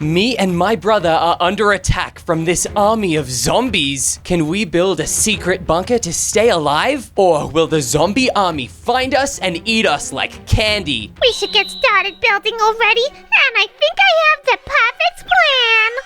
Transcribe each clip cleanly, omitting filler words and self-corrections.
Me and my brother are under attack from this army of zombies. Can we build a secret bunker to stay alive? Or will the zombie army find us and eat us like candy? We should get started building already, and I think I have the perfect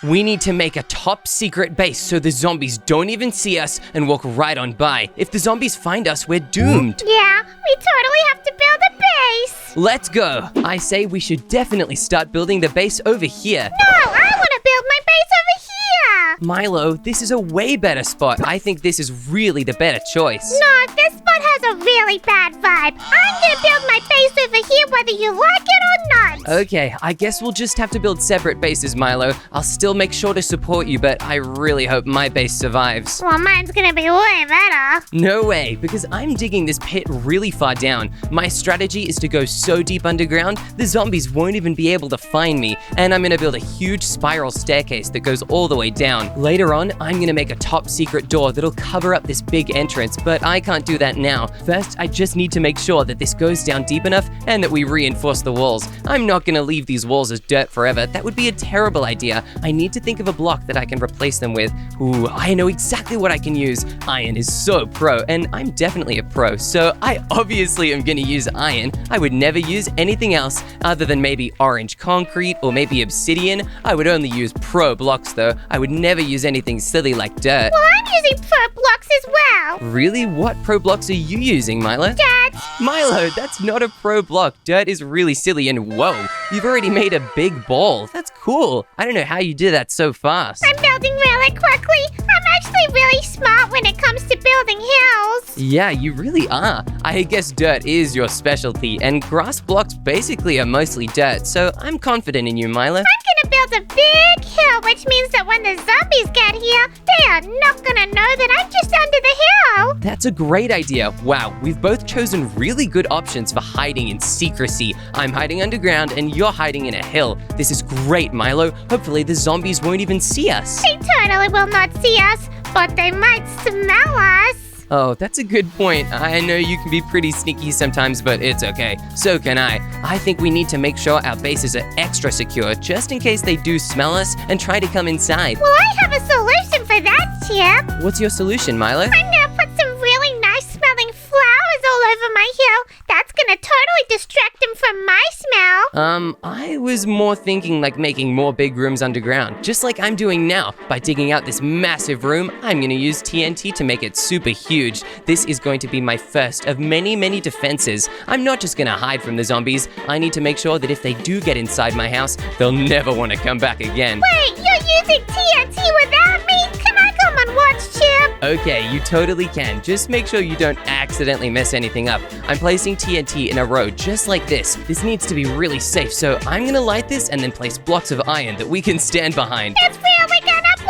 plan. We need to make a top secret base so the zombies don't even see us and walk right on by. If the zombies find us, we're doomed. Yeah, we totally have to build a base. Let's go. I say we should definitely start building the base over here. No, I want to build my base over here. Milo, this is a way better spot. I think this is really the better choice. No, this spot has a really bad vibe. I'm gonna build my base over here whether you like it or not. Okay, I guess we'll just have to build separate bases, Milo. I'll still make sure to support you, but I really hope my base survives. Well, mine's gonna be way better. No way, because I'm digging this pit really far down. My strategy is to go so deep underground, the zombies won't even be able to find me, and I'm gonna build a huge spiral staircase that goes all the way down. Later on, I'm gonna make a top secret door that'll cover up this big entrance, but I can't do that now. First, I just need to make sure that this goes down deep enough and that we reinforce the walls. I'm not gonna leave these walls as dirt forever. That would be a terrible idea. I need to think of a block that I can replace them with. Ooh, I know exactly what I can use. Iron is so pro, and I'm definitely a pro, so I obviously am gonna use iron. I would never use anything else other than maybe orange concrete or maybe obsidian. I would only use pro blocks though. I would never use anything silly like dirt. Well, I'm using pro blocks as well. Really? What pro blocks are you using, Milo? Dad. Milo, that's not a pro block. Dirt is really silly, and whoa, you've already made a big ball. That's cool. I don't know how you did that so fast. I'm building really quickly. I'm actually really smart when it comes to building hills. Yeah, you really are. I guess dirt is your specialty, and grass blocks basically are mostly dirt, so I'm confident in you, Milo. I'm gonna build a big hill, which means that when the zombies get here, they are not gonna know that I'm just under the hill. That's a great idea. Wow, we've both chosen really good options for hiding in secrecy. I'm hiding underground and you're hiding in a hill. This is great, Milo. Hopefully the zombies won't even see us. They totally will not see us, but they might smell us. Oh, that's a good point. I know you can be pretty sneaky sometimes, but it's okay. So can I. I think we need to make sure our bases are extra secure just in case they do smell us and try to come inside. Well, I have a solution for that, Chip. What's your solution, Milo? I'm gonna put some really nice smelling flowers all over my hill. That's gonna totally distract them from my smell. I was more thinking like making more big rooms underground, just like I'm doing now. By digging out this massive room, I'm gonna use TNT to make it super huge. This is going to be my first of many, many defenses. I'm not just gonna hide from the zombies. I need to make sure that if they do get inside my house, they'll never want to come back again. Wait, you're using TNT without me? Can I come and watch, Chip? Okay, you totally can. Just make sure you don't accidentally mess anything up. I'm placing TNT in a row just like this. This needs to be really safe, so I'm gonna light this and then place blocks of iron that we can stand behind. It's really gonna blow!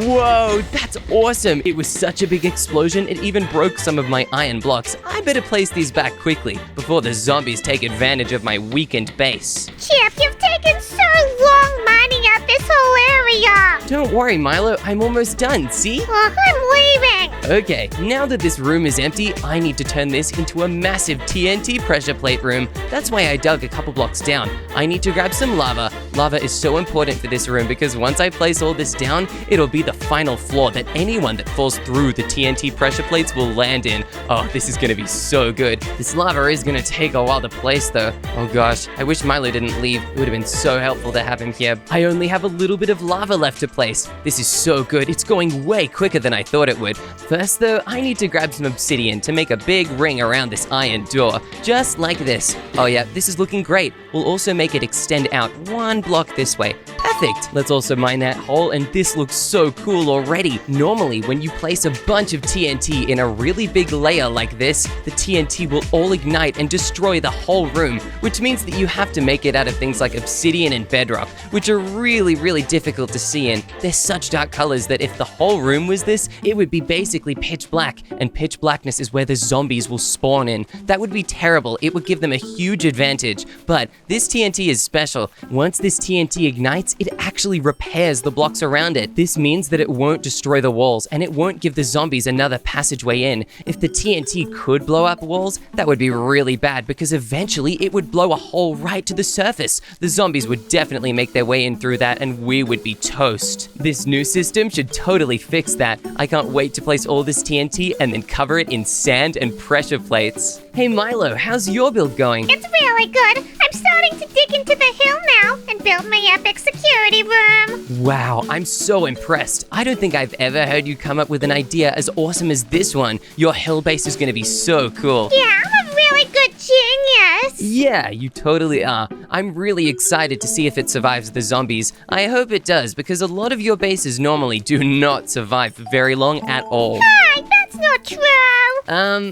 Whoa, that's awesome. It was such a big explosion, it even broke some of my iron blocks. I better place these back quickly before the zombies take advantage of my weakened base. Chip, you've taken so long mining out this whole area. Don't worry, Milo, I'm almost done, see? I'm leaving. Okay, now that this room is empty, I need to turn this into a massive TNT pressure plate room. That's why I dug a couple blocks down. I need to grab some lava. Lava is so important for this room because once I place all this down, it'll be the final floor that anyone that falls through the TNT pressure plates will land in. Oh, this is gonna be so good. This lava is gonna take a while to place though. Oh gosh, I wish Milo didn't leave. It would have been so helpful to have him here. I only have a little bit of lava left to place. This is so good. It's going way quicker than I thought it would. First though, I need to grab some obsidian to make a big ring around this iron door, just like this. Oh yeah, this is looking great. We'll also make it extend out one block this way. Perfect. Let's also mine that hole, and this looks so cool already. Normally, when you place a bunch of TNT in a really big layer like this, the TNT will all ignite and destroy the whole room, which means that you have to make it out of things like obsidian and bedrock, which are really, really difficult to see in. They're such dark colors that if the whole room was this, it would be basically pitch black, and pitch blackness is where the zombies will spawn in. That would be terrible. It would give them a huge advantage, but this TNT is special. Once this TNT ignites, it actually repairs the blocks around it. This means that it won't destroy the walls, and it won't give the zombies another passageway in. If the TNT could blow up walls, that would be really bad because eventually it would blow a hole right to the surface. The zombies would definitely make their way in through that, and we would be toast. This new system should totally fix that. I can't wait to place all this TNT and then cover it in sand and pressure plates. Hey Milo, how's your build going? It's really good. I'm starting to dig into the hill now and build my epic security room. Wow, I'm so impressed. I don't think I've ever heard you come up with an idea as awesome as this one. Your hill base is gonna be so cool. Yeah, I'm a really good genius. Yeah, you totally are. I'm really excited to see if it survives the zombies. I hope it does, because a lot of your bases normally do not survive for very long at all. Hi, that's not true.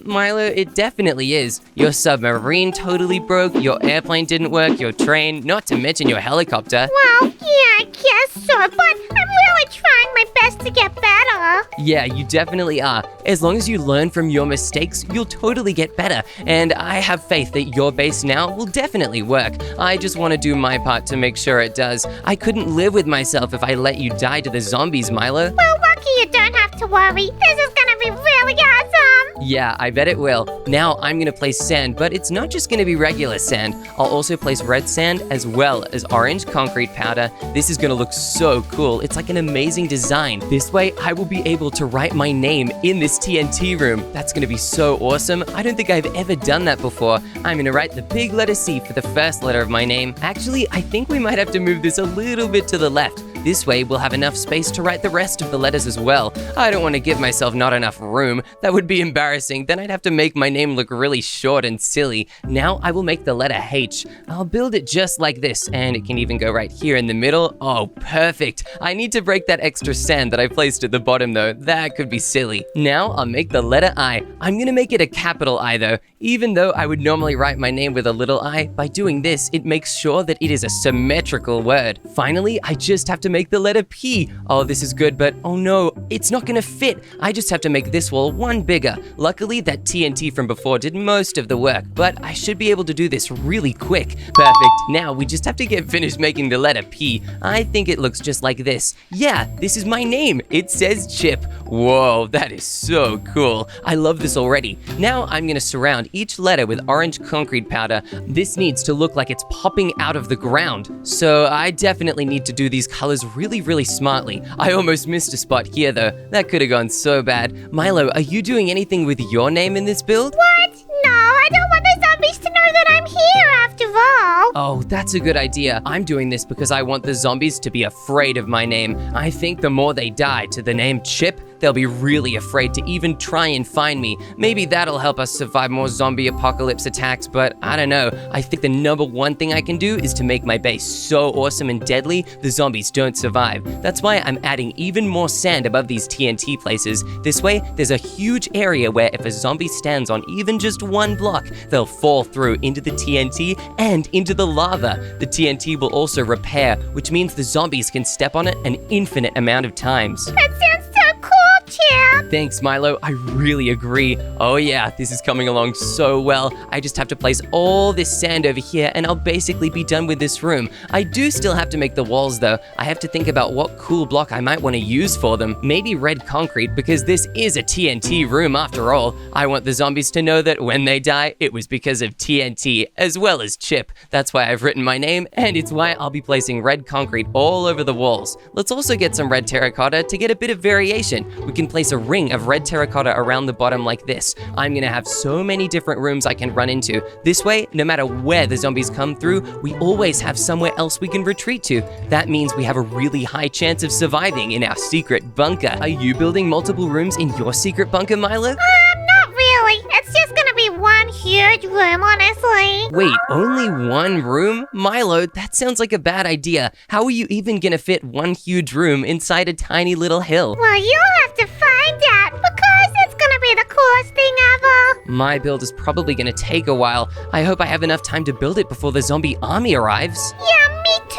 Milo, it definitely is. Your submarine totally broke, your airplane didn't work, your train, not to mention your helicopter. Well, yeah, I guess so, but I'm really trying my best to get better. Yeah, you definitely are. As long as you learn from your mistakes, you'll totally get better. And I have faith that your base now will definitely work. I just want to do my part to make sure it does. I couldn't live with myself if I let you die to the zombies, Milo. Well, lucky you don't have to worry. This is gonna be really awesome. Yeah, I bet it will. Now I'm gonna place sand, but it's not just gonna be regular sand. I'll also place red sand as well as orange concrete powder. This is gonna look so cool. It's like an amazing design. This way, I will be able to write my name in this TNT room. That's gonna be so awesome. I don't think I've ever done that before. I'm gonna write the big letter C for the first letter of my name. Actually, I think we might have to move this a little bit to the left. This way, we'll have enough space to write the rest of the letters as well. I don't want to give myself not enough room. That would be embarrassing. Then I'd have to make my name look really short and silly. Now I will make the letter H. I'll build it just like this, and it can even go right here in the middle. Oh, perfect. I need to break that extra sand that I placed at the bottom though. That could be silly. Now I'll make the letter I. I'm gonna make it a capital I though. Even though I would normally write my name with a little I, by doing this, it makes sure that it is a symmetrical word. Finally, I just have to make the letter P. Oh, this is good, but oh no, it's not gonna fit. I just have to make this wall one bigger. Luckily, that TNT from before did most of the work, but I should be able to do this really quick. Perfect. Now we just have to get finished making the letter P. I think it looks just like this. Yeah, this is my name. It says Chip. Whoa, that is so cool. I love this already. Now I'm gonna surround each letter with orange concrete powder. This needs to look like it's popping out of the ground. So I definitely need to do these colors really smartly. I almost missed a spot here though. That could have gone so bad. Milo, are you doing anything with your name in this build? What? No, I don't want the zombies to know that I'm here after all. Oh, that's a good idea. I'm doing this because I want the zombies to be afraid of my name. I think the more they die to the name Chip, they'll be really afraid to even try and find me. Maybe that'll help us survive more zombie apocalypse attacks, but I don't know. I think the number one thing I can do is to make my base so awesome and deadly, the zombies don't survive. That's why I'm adding even more sand above these TNT places. This way, there's a huge area where if a zombie stands on even just one block, they'll fall through into the TNT and into the lava. The TNT will also repair, which means the zombies can step on it an infinite amount of times. That sounds so cool, Chip. Thanks, Milo. I really agree. Oh yeah, this is coming along so well. I just have to place all this sand over here and I'll basically be done with this room. I do still have to make the walls though. I have to think about what cool block I might want to use for them. Maybe red concrete because this is a TNT room after all. I want the zombies to know that when they die, it was because of TNT as well as Chip. That's why I've written my name and it's why I'll be placing red concrete all over the walls. Let's also get some red terracotta to get a bit of variation. We can place a ring of red terracotta around the bottom like this. I'm gonna have so many different rooms I can run into. This way, no matter where the zombies come through, we always have somewhere else we can retreat to. That means we have a really high chance of surviving in our secret bunker. Are you building multiple rooms in your secret bunker, Milo? Not really. It's just gonna be one huge room, honestly. Wait, only one room? Milo, that sounds like a bad idea. How are you even gonna fit one huge room inside a tiny little hill? Well, you'll have to find out because it's gonna be the coolest thing ever. My build is probably gonna take a while. I hope I have enough time to build it before the zombie army arrives. Yeah, me too.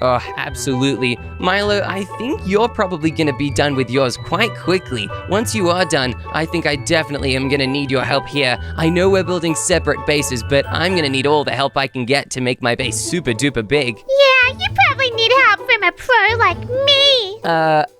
Oh, absolutely. Milo, I think you're probably gonna be done with yours quite quickly. Once you are done, I think I definitely am gonna need your help here. I know we're building separate bases, but I'm gonna need all the help I can get to make my base super duper big. Yeah, you probably need help from like me.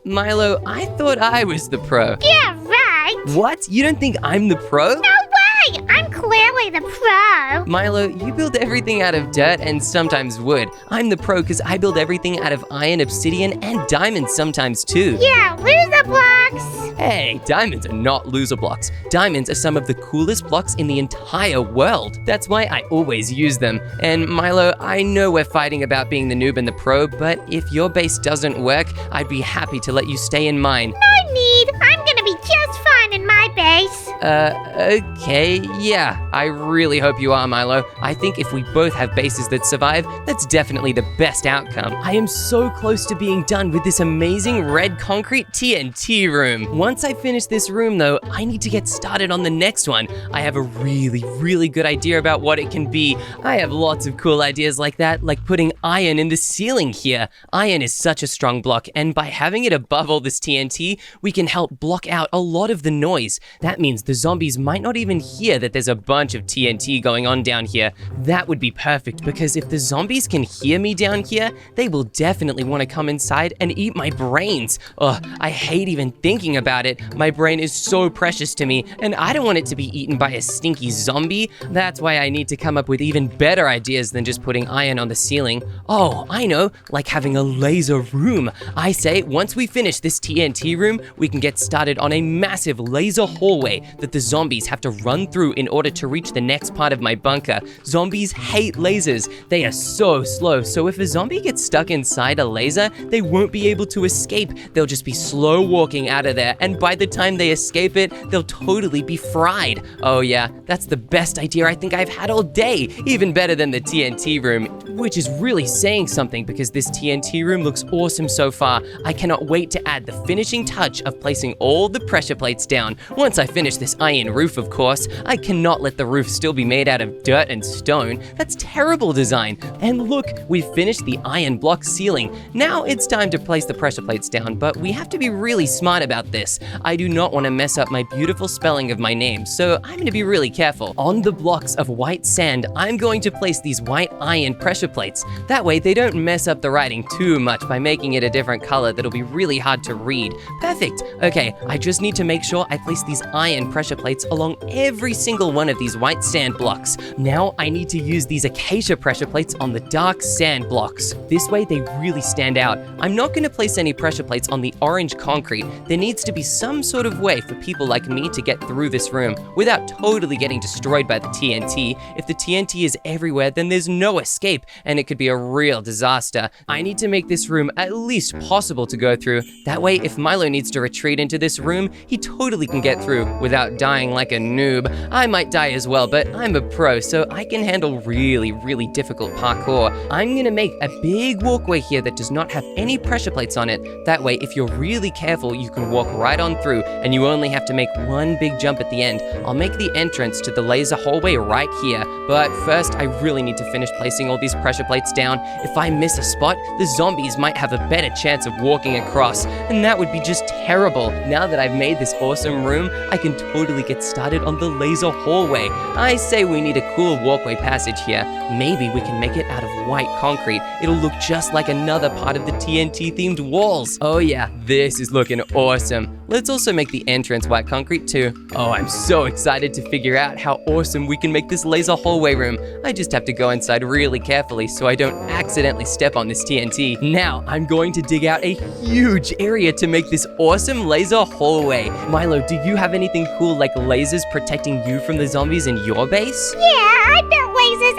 Milo, I thought I was the pro. Yeah, right. What? You don't think I'm the pro? No way! I'm clearly the pro. Milo, you build everything out of dirt and sometimes wood. I'm the pro because I build everything out of iron, obsidian, and diamonds sometimes too. Yeah, loser blocks. Hey, diamonds are not loser blocks. Diamonds are some of the coolest blocks in the entire world. That's why I always use them. And Milo, I know we're fighting about being the noob and the pro, but if your base doesn't work, I'd be happy to let you stay in mine. No need. I'm gonna be just fine in my base. Okay, yeah, I really hope you are, Milo. I think if we both have bases that survive, that's definitely the best outcome. I am so close to being done with this amazing red concrete TNT room. Once I finish this room, though, I need to get started on the next one. I have a really good idea about what it can be. I have lots of cool ideas like that, like putting iron in the ceiling here. Iron is such a strong block, and by having it above all this TNT, we can help block out a lot of the noise. That means the zombies might not even hear that there's a bunch of TNT going on down here. That would be perfect, because if the zombies can hear me down here, they will definitely want to come inside and eat my brains. Ugh, I hate even thinking about it. My brain is so precious to me, and I don't want it to be eaten by a stinky zombie. That's why I need to come up with even better ideas than just putting iron on the ceiling. Oh, I know, like having a laser room. I say once we finish this TNT room, we can get started on a massive laser hallway that the zombies have to run through in order to reach the next part of my bunker. Zombies hate lasers. They are so slow, so if a zombie gets stuck inside a laser, they won't be able to escape. They'll just be slow walking out of there, and by the time they escape it, they'll totally be fried. Oh yeah, that's the best idea I think I've had all day, even better than the TNT room, which is really saying something because this TNT room looks awesome so far. I cannot wait to add the finishing touch of placing all the pressure plates down. Once I finish this iron roof, of course, I cannot let the roof still be made out of dirt and stone. That's terrible design. And look, we've finished the iron block ceiling. Now it's time to place the pressure plates down, but we have to be really smart about this. I do not want to mess up my beautiful spelling of my name, so I'm going to be really careful. On the blocks of white sand, I'm going to place these white iron pressure plates. That way they don't mess up the writing too much by making it a different color that'll be really hard to read. Perfect. Okay, I just need to make sure I place these iron pressure plates along every single one of these white sand blocks. Now I need to use these acacia pressure plates on the dark sand blocks. This way they really stand out. I'm not going to place any pressure plates on the orange concrete. There needs to be some sort of way for people like me to get through this room without totally getting destroyed by the TNT. If the TNT is everywhere, then there's no escape, and it could be a real disaster. I need to make this room at least possible to go through. That way, if Milo needs to retreat into this room, he totally can get through without dying like a noob. I might die as well, but I'm a pro, so I can handle really difficult parkour. I'm gonna make a big walkway here that does not have any pressure plates on it. That way, if you're really careful, you can walk right on through, and you only have to make one big jump at the end. I'll make the entrance to the laser hallway right here, but first, I really need to finish placing all these pressure plates down. If I miss a spot, the zombies might have a better chance of walking across, and that would be just terrible. Now that I've made this awesome room, I can totally get started on the laser hallway. I say we need a cool walkway passage here. Maybe we can make it out of white concrete. It'll look just like another part of the TNT-themed walls. Oh yeah, this is looking awesome. Let's also make the entrance white concrete too. Oh, I'm so excited to figure out how awesome we can make this laser hallway room. I just have to go inside really carefully so I don't accidentally step on this TNT. Now, I'm going to dig out a huge area to make this awesome laser hallway. Milo, do you have anything cool like lasers protecting you from the zombies in your base? Yeah, I built lasers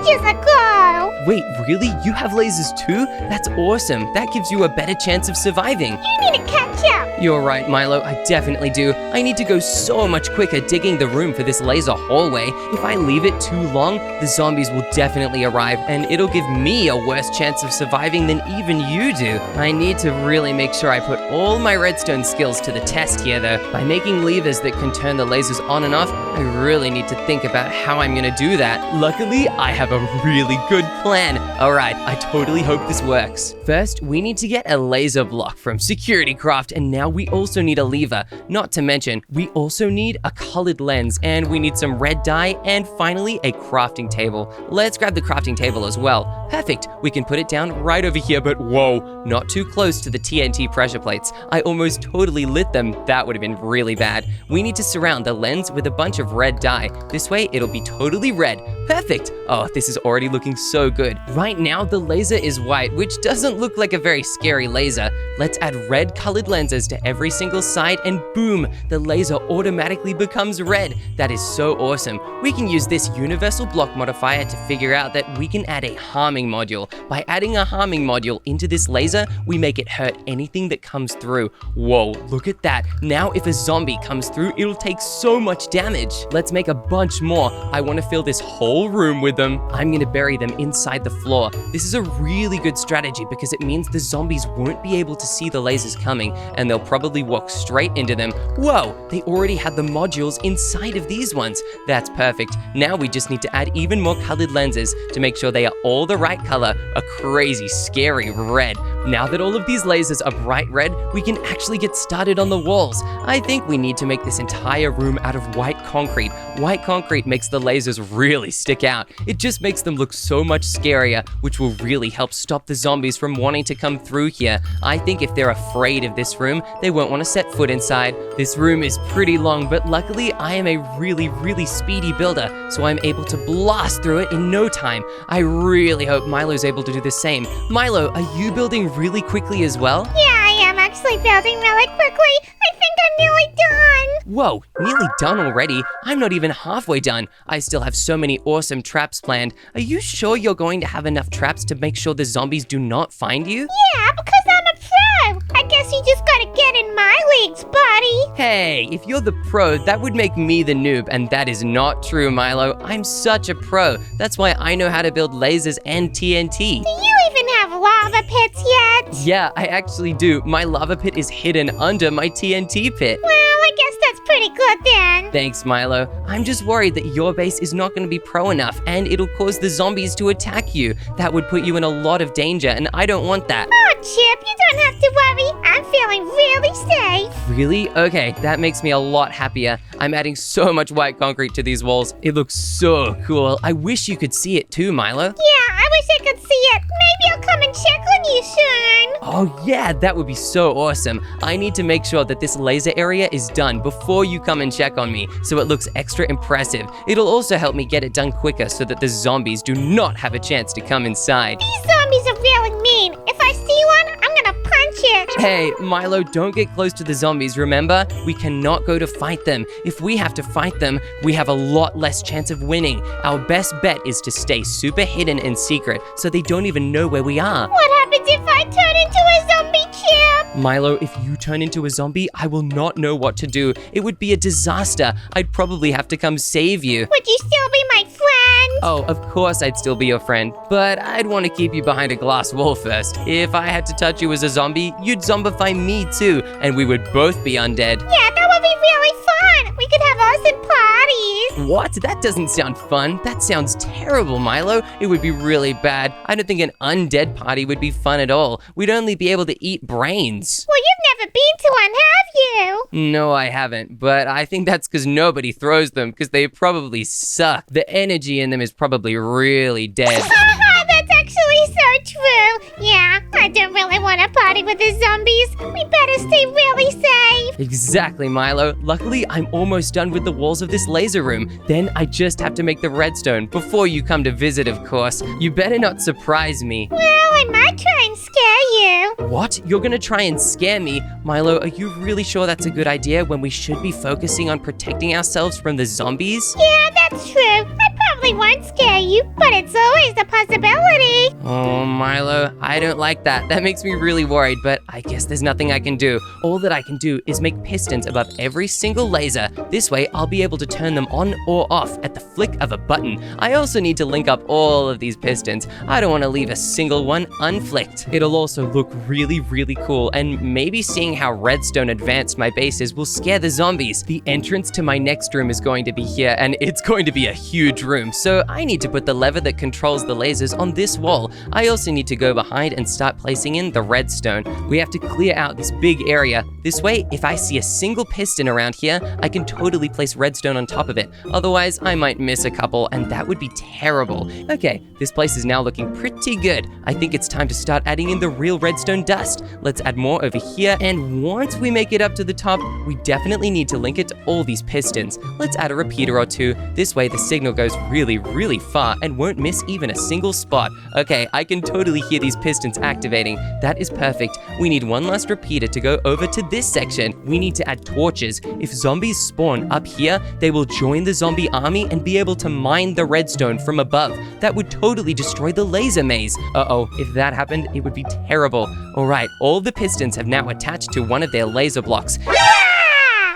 ages ago. Wait, really? You have lasers too? That's awesome. That gives you a better chance of surviving. You need to catch up. You're right, Milo. I definitely do. I need to go so much quicker digging the room for this laser hallway. If I leave it too long, the zombies will definitely arrive, and it'll give me a worse chance of surviving than even you do. I need to really make sure I put all my redstone skills to the test here, though. By making levers that can turn the lasers on and off, I really need to think about how I'm gonna do that. Luckily, I have a really good plan. plan. All right, I totally hope this works. First, we need to get a laser block from Security Craft, and now we also need a lever. Not to mention, we also need a colored lens, and we need some red dye, and finally a crafting table. Let's grab the crafting table as well. Perfect, we can put it down right over here, but whoa, not too close to the TNT pressure plates. I almost totally lit them. That would have been really bad. We need to surround the lens with a bunch of red dye. This way, it'll be totally red. Perfect. Oh, this is already looking so good. Right now, the laser is white, which doesn't look like a very scary laser. Let's add red colored lenses to every single side, and boom, the laser automatically becomes red. That is so awesome. We can use this universal block modifier to figure out that we can add a harming module. By adding a harming module into this laser, we make it hurt anything that comes through. Whoa, look at that. Now if a zombie comes through, it'll take so much damage. Let's make a bunch more. I want to fill this whole room with them. I'm gonna bury them inside the floor. This is a really good strategy because it means the zombies won't be able to see the lasers coming, and they'll probably walk straight into them. Whoa, they already had the modules inside of these ones. That's perfect. Now we just need to add even more colored lenses to make sure they are all the right color, a crazy, scary red. Now that all of these lasers are bright red, we can actually get started on the walls. I think we need to make this entire room out of white concrete. White concrete makes the lasers really stick out. It just makes them look so much scarier, which will really help stop the zombies from wanting to come through here. I think if they're afraid of this room, they won't want to set foot inside. This room is pretty long, but luckily I am a really speedy builder, so I'm able to blast through it in no time. I really hope Milo's able to do the same. Milo, are you building really quickly as well? Yeah, I am actually building really quickly. I think I'm nearly done. Whoa, nearly done already? I'm not even halfway done. I still have so many awesome traps planned. Are you sure you're going to have enough traps to make sure the zombies do not find you? Yeah, because I'm a pro. I guess you just gotta get in my leagues, buddy. Hey, if you're the pro, that would make me the noob, and that is not true, Milo. I'm such a pro. That's why I know how to build lasers and TNT. Do you even have lava pits yet? Yeah, I actually do. My lava pit is hidden under my TNT pit. Well, I guess that's pretty good then. Thanks, Milo. I'm just worried that your base is not going to be pro enough, and it'll cause the zombies to attack you. That would put you in a lot of danger, and I don't want that. Oh, Chip, you don't have to worry. I'm feeling really safe. Really? Okay, that makes me a lot happier. I'm adding so much white concrete to these walls. It looks so cool. I wish you could see it too, Milo. Yeah, I wish I could see it. Maybe I'll come and check on you soon. Oh yeah, that would be so awesome. I need to make sure that this laser area is done before you come and check on me, so it looks extra impressive. It'll also help me get it done quicker so that the zombies do not have a chance to come inside. These zombies are really mean. If I see one, I'm gonna punch it. Hey, Milo, don't get close to the zombies, remember? We cannot go to fight them. If we have to fight them, we have a lot less chance of winning. Our best bet is to stay super hidden and secret so they don't even know where we are. What happens if I turn into a zombie, Chip? Milo, if you turn into a zombie, I will not know what to do. It would be a disaster. I'd probably have to come save you. Would you still be my friend? Oh, of course I'd still be your friend, but I'd want to keep you behind a glass wall first. If I had to touch you as a zombie, you'd zombify me too, and we would both be undead. Yeah, that would be really fun. We could have awesome parties. What? That doesn't sound fun. That sounds terrible, Milo. It would be really bad. I don't think an undead party would be fun at all. We'd only be able to eat brains. Well, you've never been to one, have you? No, I haven't, but I think that's because nobody throws them because they probably suck. The energy in them is probably really dead. Haha, that's actually so true. Yeah, I don't really want to party with the zombies. We better stay really safe. Exactly, Milo. Luckily, I'm almost done with the walls of this laser room. Then I just have to make the redstone before you come to visit, of course. You better not surprise me. Well, I might try and scare you. What? You're gonna try and scare me? Milo, are you really sure that's a good idea when we should be focusing on protecting ourselves from the zombies? Yeah, that's true. I probably won't scare you, but it's always a possibility. Oh, Milo, I don't like that. That makes me really worried, but I guess there's nothing I can do. All that I can do is make pistons above every single laser. This way, I'll be able to turn them on or off at the flick of a button. I also need to link up all of these pistons. I don't want to leave a single one unflicked. It'll also look really cool, and maybe seeing how redstone advanced my base is will scare the zombies. The entrance to my next room is going to be here, and it's going to be a huge room. room, so I need to put the lever that controls the lasers on this wall. I also need to go behind and start placing in the redstone. We have to clear out this big area. This way, if I see a single piston around here, I can totally place redstone on top of it. Otherwise, I might miss a couple, and that would be terrible. Okay, this place is now looking pretty good. I think it's time to start adding in the real redstone dust. Let's add more over here, and once we make it up to the top, we definitely need to link it to all these pistons. Let's add a repeater or two. This way the signal goes really, really far and won't miss even a single spot. Okay, I can totally hear these pistons activating. That is perfect. We need one last repeater to go over to this section. We need to add torches. If zombies spawn up here, they will join the zombie army and be able to mine the redstone from above. That would totally destroy the laser maze. Uh-oh, if that happened, it would be terrible. All right, all the pistons have now attached to one of their laser blocks.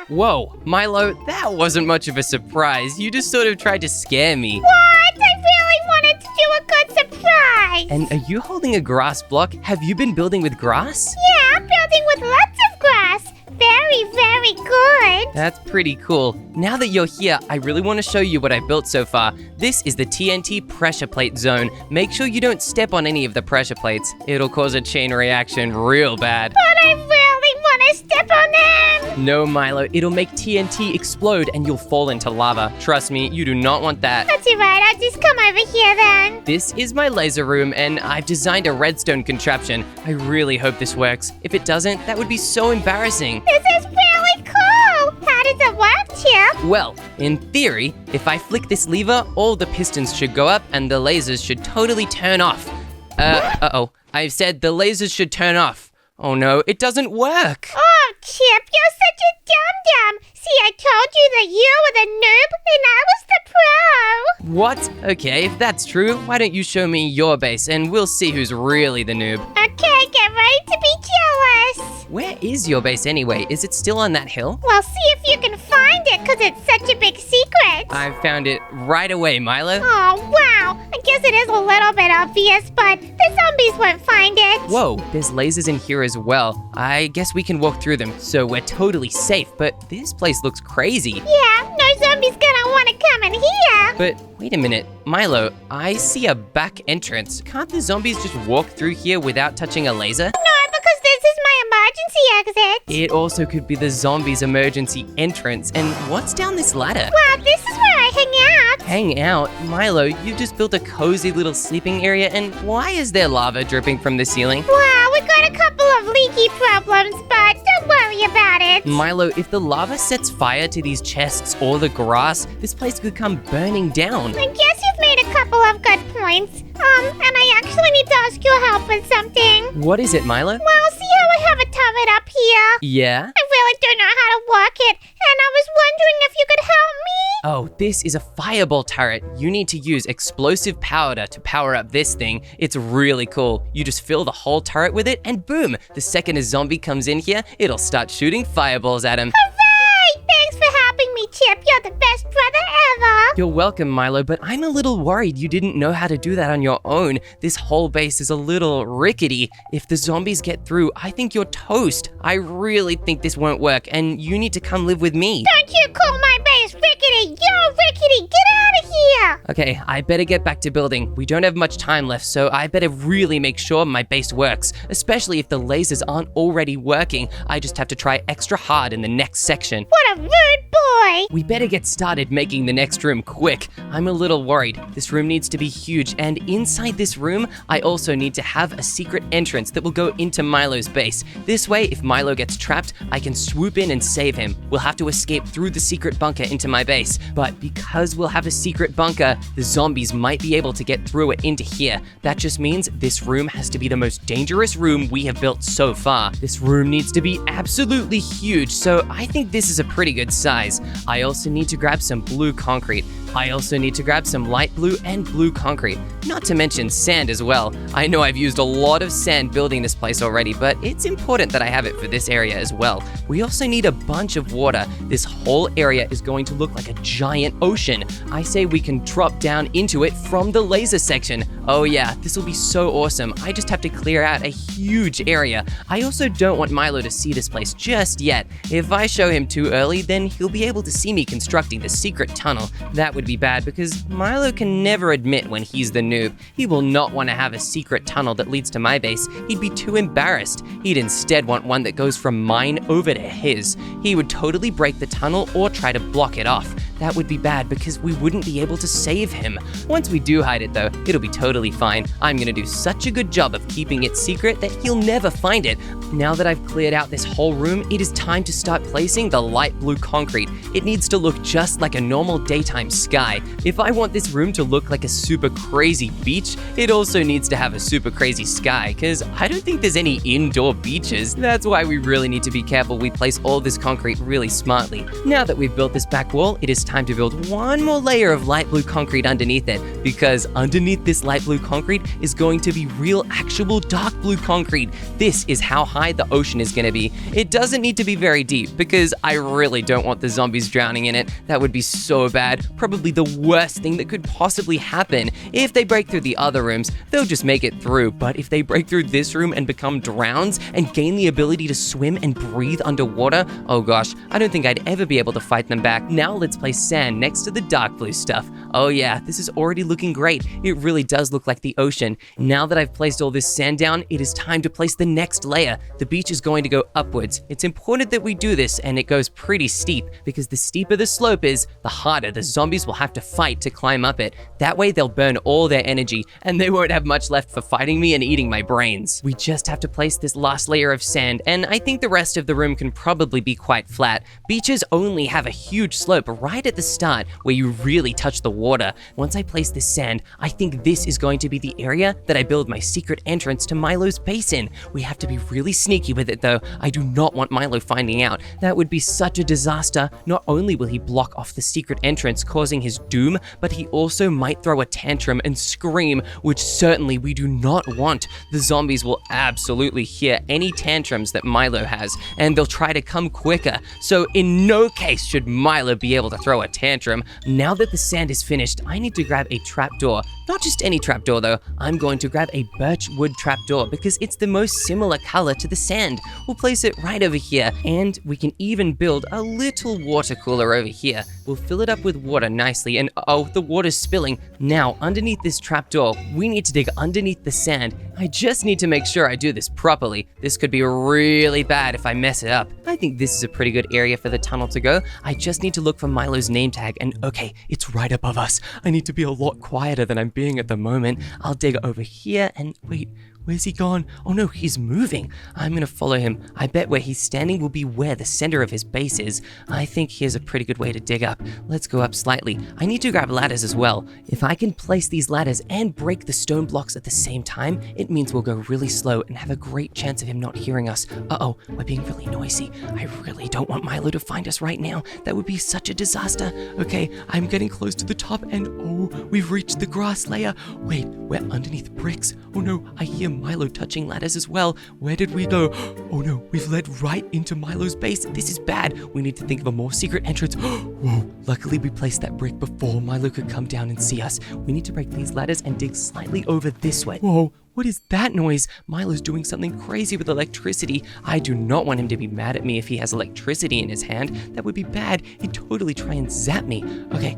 Whoa, Milo, that wasn't much of a surprise. You just sort of tried to scare me. What? I really wanted to do a good surprise. And are you holding a grass block? Have you been building with grass? Yeah, I'm building with lots of grass. Very, very good. That's pretty cool. Now that you're here, I really want to show you what I've built so far. This is the TNT pressure plate zone. Make sure you don't step on any of the pressure plates. It'll cause a chain reaction real bad. But I really want to step on them. No, Milo, it'll make TNT explode and you'll fall into lava. Trust me, you do not want that. That's alright, I'll just come over here then. This is my laser room, and I've designed a redstone contraption. I really hope this works. If it doesn't, that would be so embarrassing. This is really cool. How does it work, Chip? Well, in theory, if I flick this lever, all the pistons should go up and the lasers should totally turn off. Uh-oh. I've said the lasers should turn off. Oh no, it doesn't work. Oh, Chip, you're such a dum-dum. See, I told you that you were the noob and I was the pro. What? Okay, if that's true, why don't you show me your base and we'll see who's really the noob. Okay, get ready to be jealous. Where is your base anyway? Is it still on that hill? Well, see if you can find it, because it's such a big secret. I found it right away, Milo. Oh, wow. I guess it is a little bit obvious, but the zombies won't find it. Whoa, there's lasers in here as well. I guess we can walk through them, so we're totally safe, but this place looks crazy. Yeah, no zombie's gonna want to come in here. But wait a minute, Milo, I see a back entrance. Can't the zombies just walk through here without touching a laser? No, because this is my emergency exit. It also could be the zombies' emergency entrance. And what's down this ladder? Wow, this is where I hang out. Hang out? Milo, you just built a cozy little sleeping area, and why is there lava dripping from the ceiling? Wow, we got a couple of leaky problems, but don't worry about it. Milo, if the lava sets fire to these chests or the grass, this place could come burning down. I guess you've made a couple of good points. And I actually need to ask your help with something. What is it, Milo? Well, see how I have a turret up here? Yeah? I really don't know how to work it, and I was wondering if you could help me. Oh, this is a fireball turret. You need to use explosive powder to power up this thing. It's really cool. You just fill the whole turret with it, and boom! The second a zombie comes in here, it'll start shooting fireballs at him. Hooray! Thanks for helping me, Chip. You're the best brother ever. You're welcome, Milo, but I'm a little worried you didn't know how to do that on your own. This whole base is a little rickety. If the zombies get through, I think you're toast. I really think this won't work, and you need to come live with me. Don't you call my base rickety. You're rickety. Get out of here. Okay, I better get back to building. We don't have much time left, so I better really make sure my base works, especially if the lasers aren't already working. I just have to try extra hard in the next section. What a rude boy. We better get started making the next room quick. I'm a little worried. This room needs to be huge, and inside this room, I also need to have a secret entrance that will go into Milo's base. This way, if Milo gets trapped, I can swoop in and save him. We'll have to escape through the secret bunker into my base, but because we'll have a secret bunker, the zombies might be able to get through it into here. That just means this room has to be the most dangerous room we have built so far. This room needs to be absolutely huge, so I think this is a pretty good size. I also need to grab some blue concrete. I also need to grab some light blue and blue concrete, not to mention sand as well. I know I've used a lot of sand building this place already, but it's important that I have it for this area as well. We also need a bunch of water. This whole area is going to look like a giant ocean. I say we can drop down into it from the laser section. Oh yeah, this will be so awesome. I just have to clear out a huge area. I also don't want Milo to see this place just yet. If I show him too early, then he'll be able to see me constructing the secret tunnel. That would would be bad because Milo can never admit when he's the noob. He will not want to have a secret tunnel that leads to my base. He'd be too embarrassed. He'd instead want one that goes from mine over to his. He would totally break the tunnel or try to block it off. That would be bad because we wouldn't be able to save him. Once we do hide it though, it'll be totally fine. I'm gonna do such a good job of keeping it secret that he'll never find it. Now that I've cleared out this whole room, it is time to start placing the light blue concrete. It needs to look just like a normal daytime sky. If I want this room to look like a super crazy beach, it also needs to have a super crazy sky, because I don't think there's any indoor beaches. That's why we really need to be careful we place all this concrete really smartly. Now that we've built this back wall, it is time to build one more layer of light blue concrete underneath it, because underneath this light blue concrete is going to be real actual dark blue concrete. This is how high the ocean is going to be. It doesn't need to be very deep because I really don't want the zombies drowning in it. That would be so bad. Probably the worst thing that could possibly happen. If they break through the other rooms, they'll just make it through. But if they break through this room and become drowns and gain the ability to swim and breathe underwater, oh gosh, I don't think I'd ever be able to fight them back. Now let's place sand next to the dark blue stuff. Oh yeah, this is already looking great. It really does look like the ocean. Now that I've placed all this sand down, it is time to place the next layer. The beach is going to go upwards. It's important that we do this, and it goes pretty steep, because the steeper the slope is, the harder the zombies will have to fight to climb up it. That way they'll burn all their energy, and they won't have much left for fighting me and eating my brains. We just have to place this last layer of sand, and I think the rest of the room can probably be quite flat. Beaches only have a huge slope right at the start where you really touch the water. Once I place this sand, I think this is going to be the area that I build my secret entrance to Milo's base in. We have to be really sneaky with it though. I do not want Milo finding out. That would be such a disaster. Not only will he block off the secret entrance, causing his doom, but he also might throw a tantrum and scream, which certainly we do not want. The zombies will absolutely hear any tantrums that Milo has, and they'll try to come quicker. So in no case should Milo be able to throw a tantrum. Now that the sand is finished, I need to grab a trapdoor. Not just any trapdoor though, I'm going to grab a birch wood trapdoor because it's the most similar color to the sand. We'll place it right over here, and we can even build a little water cooler over here. We'll fill it up with water nicely, and oh, the water's spilling. Now, underneath this trapdoor, we need to dig underneath the sand. I just need to make sure I do this properly. This could be really bad if I mess it up. I think this is a pretty good area for the tunnel to go. I just need to look for Milo's name tag, and okay, it's right above us. I need to be a lot quieter than I'm being at the moment. I'll dig over here, and wait, where's he gone? Oh no, he's moving. I'm gonna follow him. I bet where he's standing will be where the center of his base is. I think here's a pretty good way to dig up. Let's go up slightly. I need to grab ladders as well. If I can place these ladders and break the stone blocks at the same time, it means we'll go really slow and have a great chance of him not hearing us. Uh-oh, we're being really noisy. I really don't want Milo to find us right now. That would be such a disaster. Okay, I'm getting close to the top, and oh, we've reached the grass layer. Wait, we're underneath bricks. Oh no, I hear Milo touching ladders as well. Where did we go? Oh no, we've led right into Milo's base. This is bad. We need to think of a more secret entrance. Whoa, luckily we placed that brick before Milo could come down and see us. We need to break these ladders and dig slightly over this way. Whoa. What is that noise? Milo's doing something crazy with electricity. I do not want him to be mad at me if he has electricity in his hand. That would be bad. He'd totally try and zap me. Okay,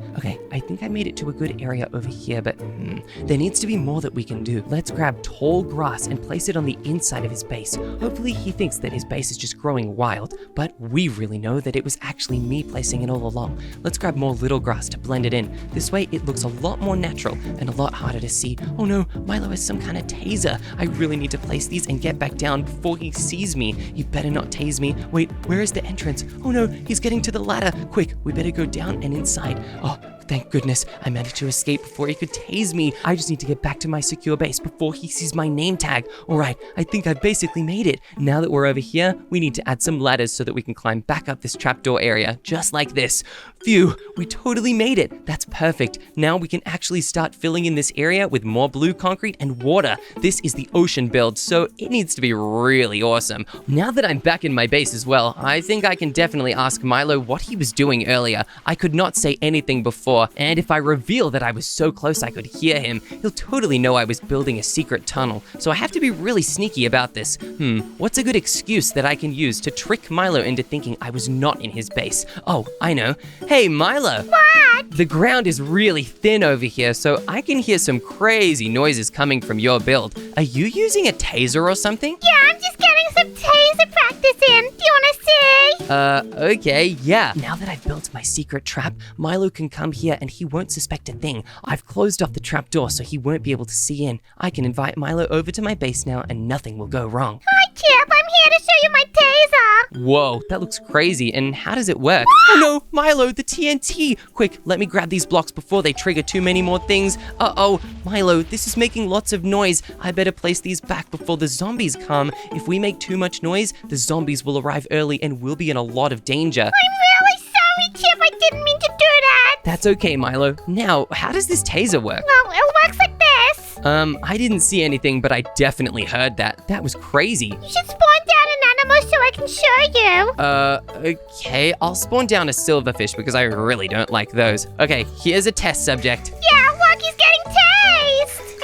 I think I made it to a good area over here, but there needs to be more that we can do. Let's grab tall grass and place it on the inside of his base. Hopefully he thinks that his base is just growing wild, but we really know that it was actually me placing it all along. Let's grab more little grass to blend it in. This way it looks a lot more natural and a lot harder to see. Oh no, Milo has some kind of taser. I really need to place these and get back down before he sees me. You better not tase me. Wait, where is the entrance? Oh no, he's getting to the ladder. Quick, we better go down and inside. Oh, thank goodness, I managed to escape before he could tase me. I just need to get back to my secure base before he sees my name tag. All right, I think I've basically made it. Now that we're over here, we need to add some ladders so that we can climb back up this trapdoor area, just like this. Phew, we totally made it. That's perfect. Now we can actually start filling in this area with more blue concrete and water. This is the ocean build, so it needs to be really awesome. Now that I'm back in my base as well, I think I can definitely ask Milo what he was doing earlier. I could not say anything before, and if I reveal that I was so close I could hear him, he'll totally know I was building a secret tunnel. So I have to be really sneaky about this. What's a good excuse that I can use to trick Milo into thinking I was not in his base? Oh, I know. Hey, Milo! What? that? The ground is really thin over here, so I can hear some crazy noises coming from your build. Are you using a taser or something? Yeah, I'm just getting some taser practice in. Do you want to see? Okay, yeah. Now that I've built my secret trap, Milo can come here and he won't suspect a thing. I've closed off the trap door so he won't be able to see in. I can invite Milo over to my base now and nothing will go wrong. Hi, Chip. I'm here to show you my taser. Whoa, that looks crazy. And how does it work? Oh no, Milo, the TNT! Quick, let me grab these blocks before they trigger too many more things. Uh-oh, Milo, this is making lots of noise. I better place these back before the zombies come. If we make too much noise, the zombies will arrive early and we'll be in a lot of danger. I'm really sorry, Chip. I didn't mean to do that. That's okay, Milo. Now, how does this taser work? Well, it works like this. I didn't see anything, but I definitely heard that. That was crazy. You should spawn down an animal so I can show you. Okay, I'll spawn down a silverfish because I really don't like those. Okay, here's a test subject. Yeah, look, he's getting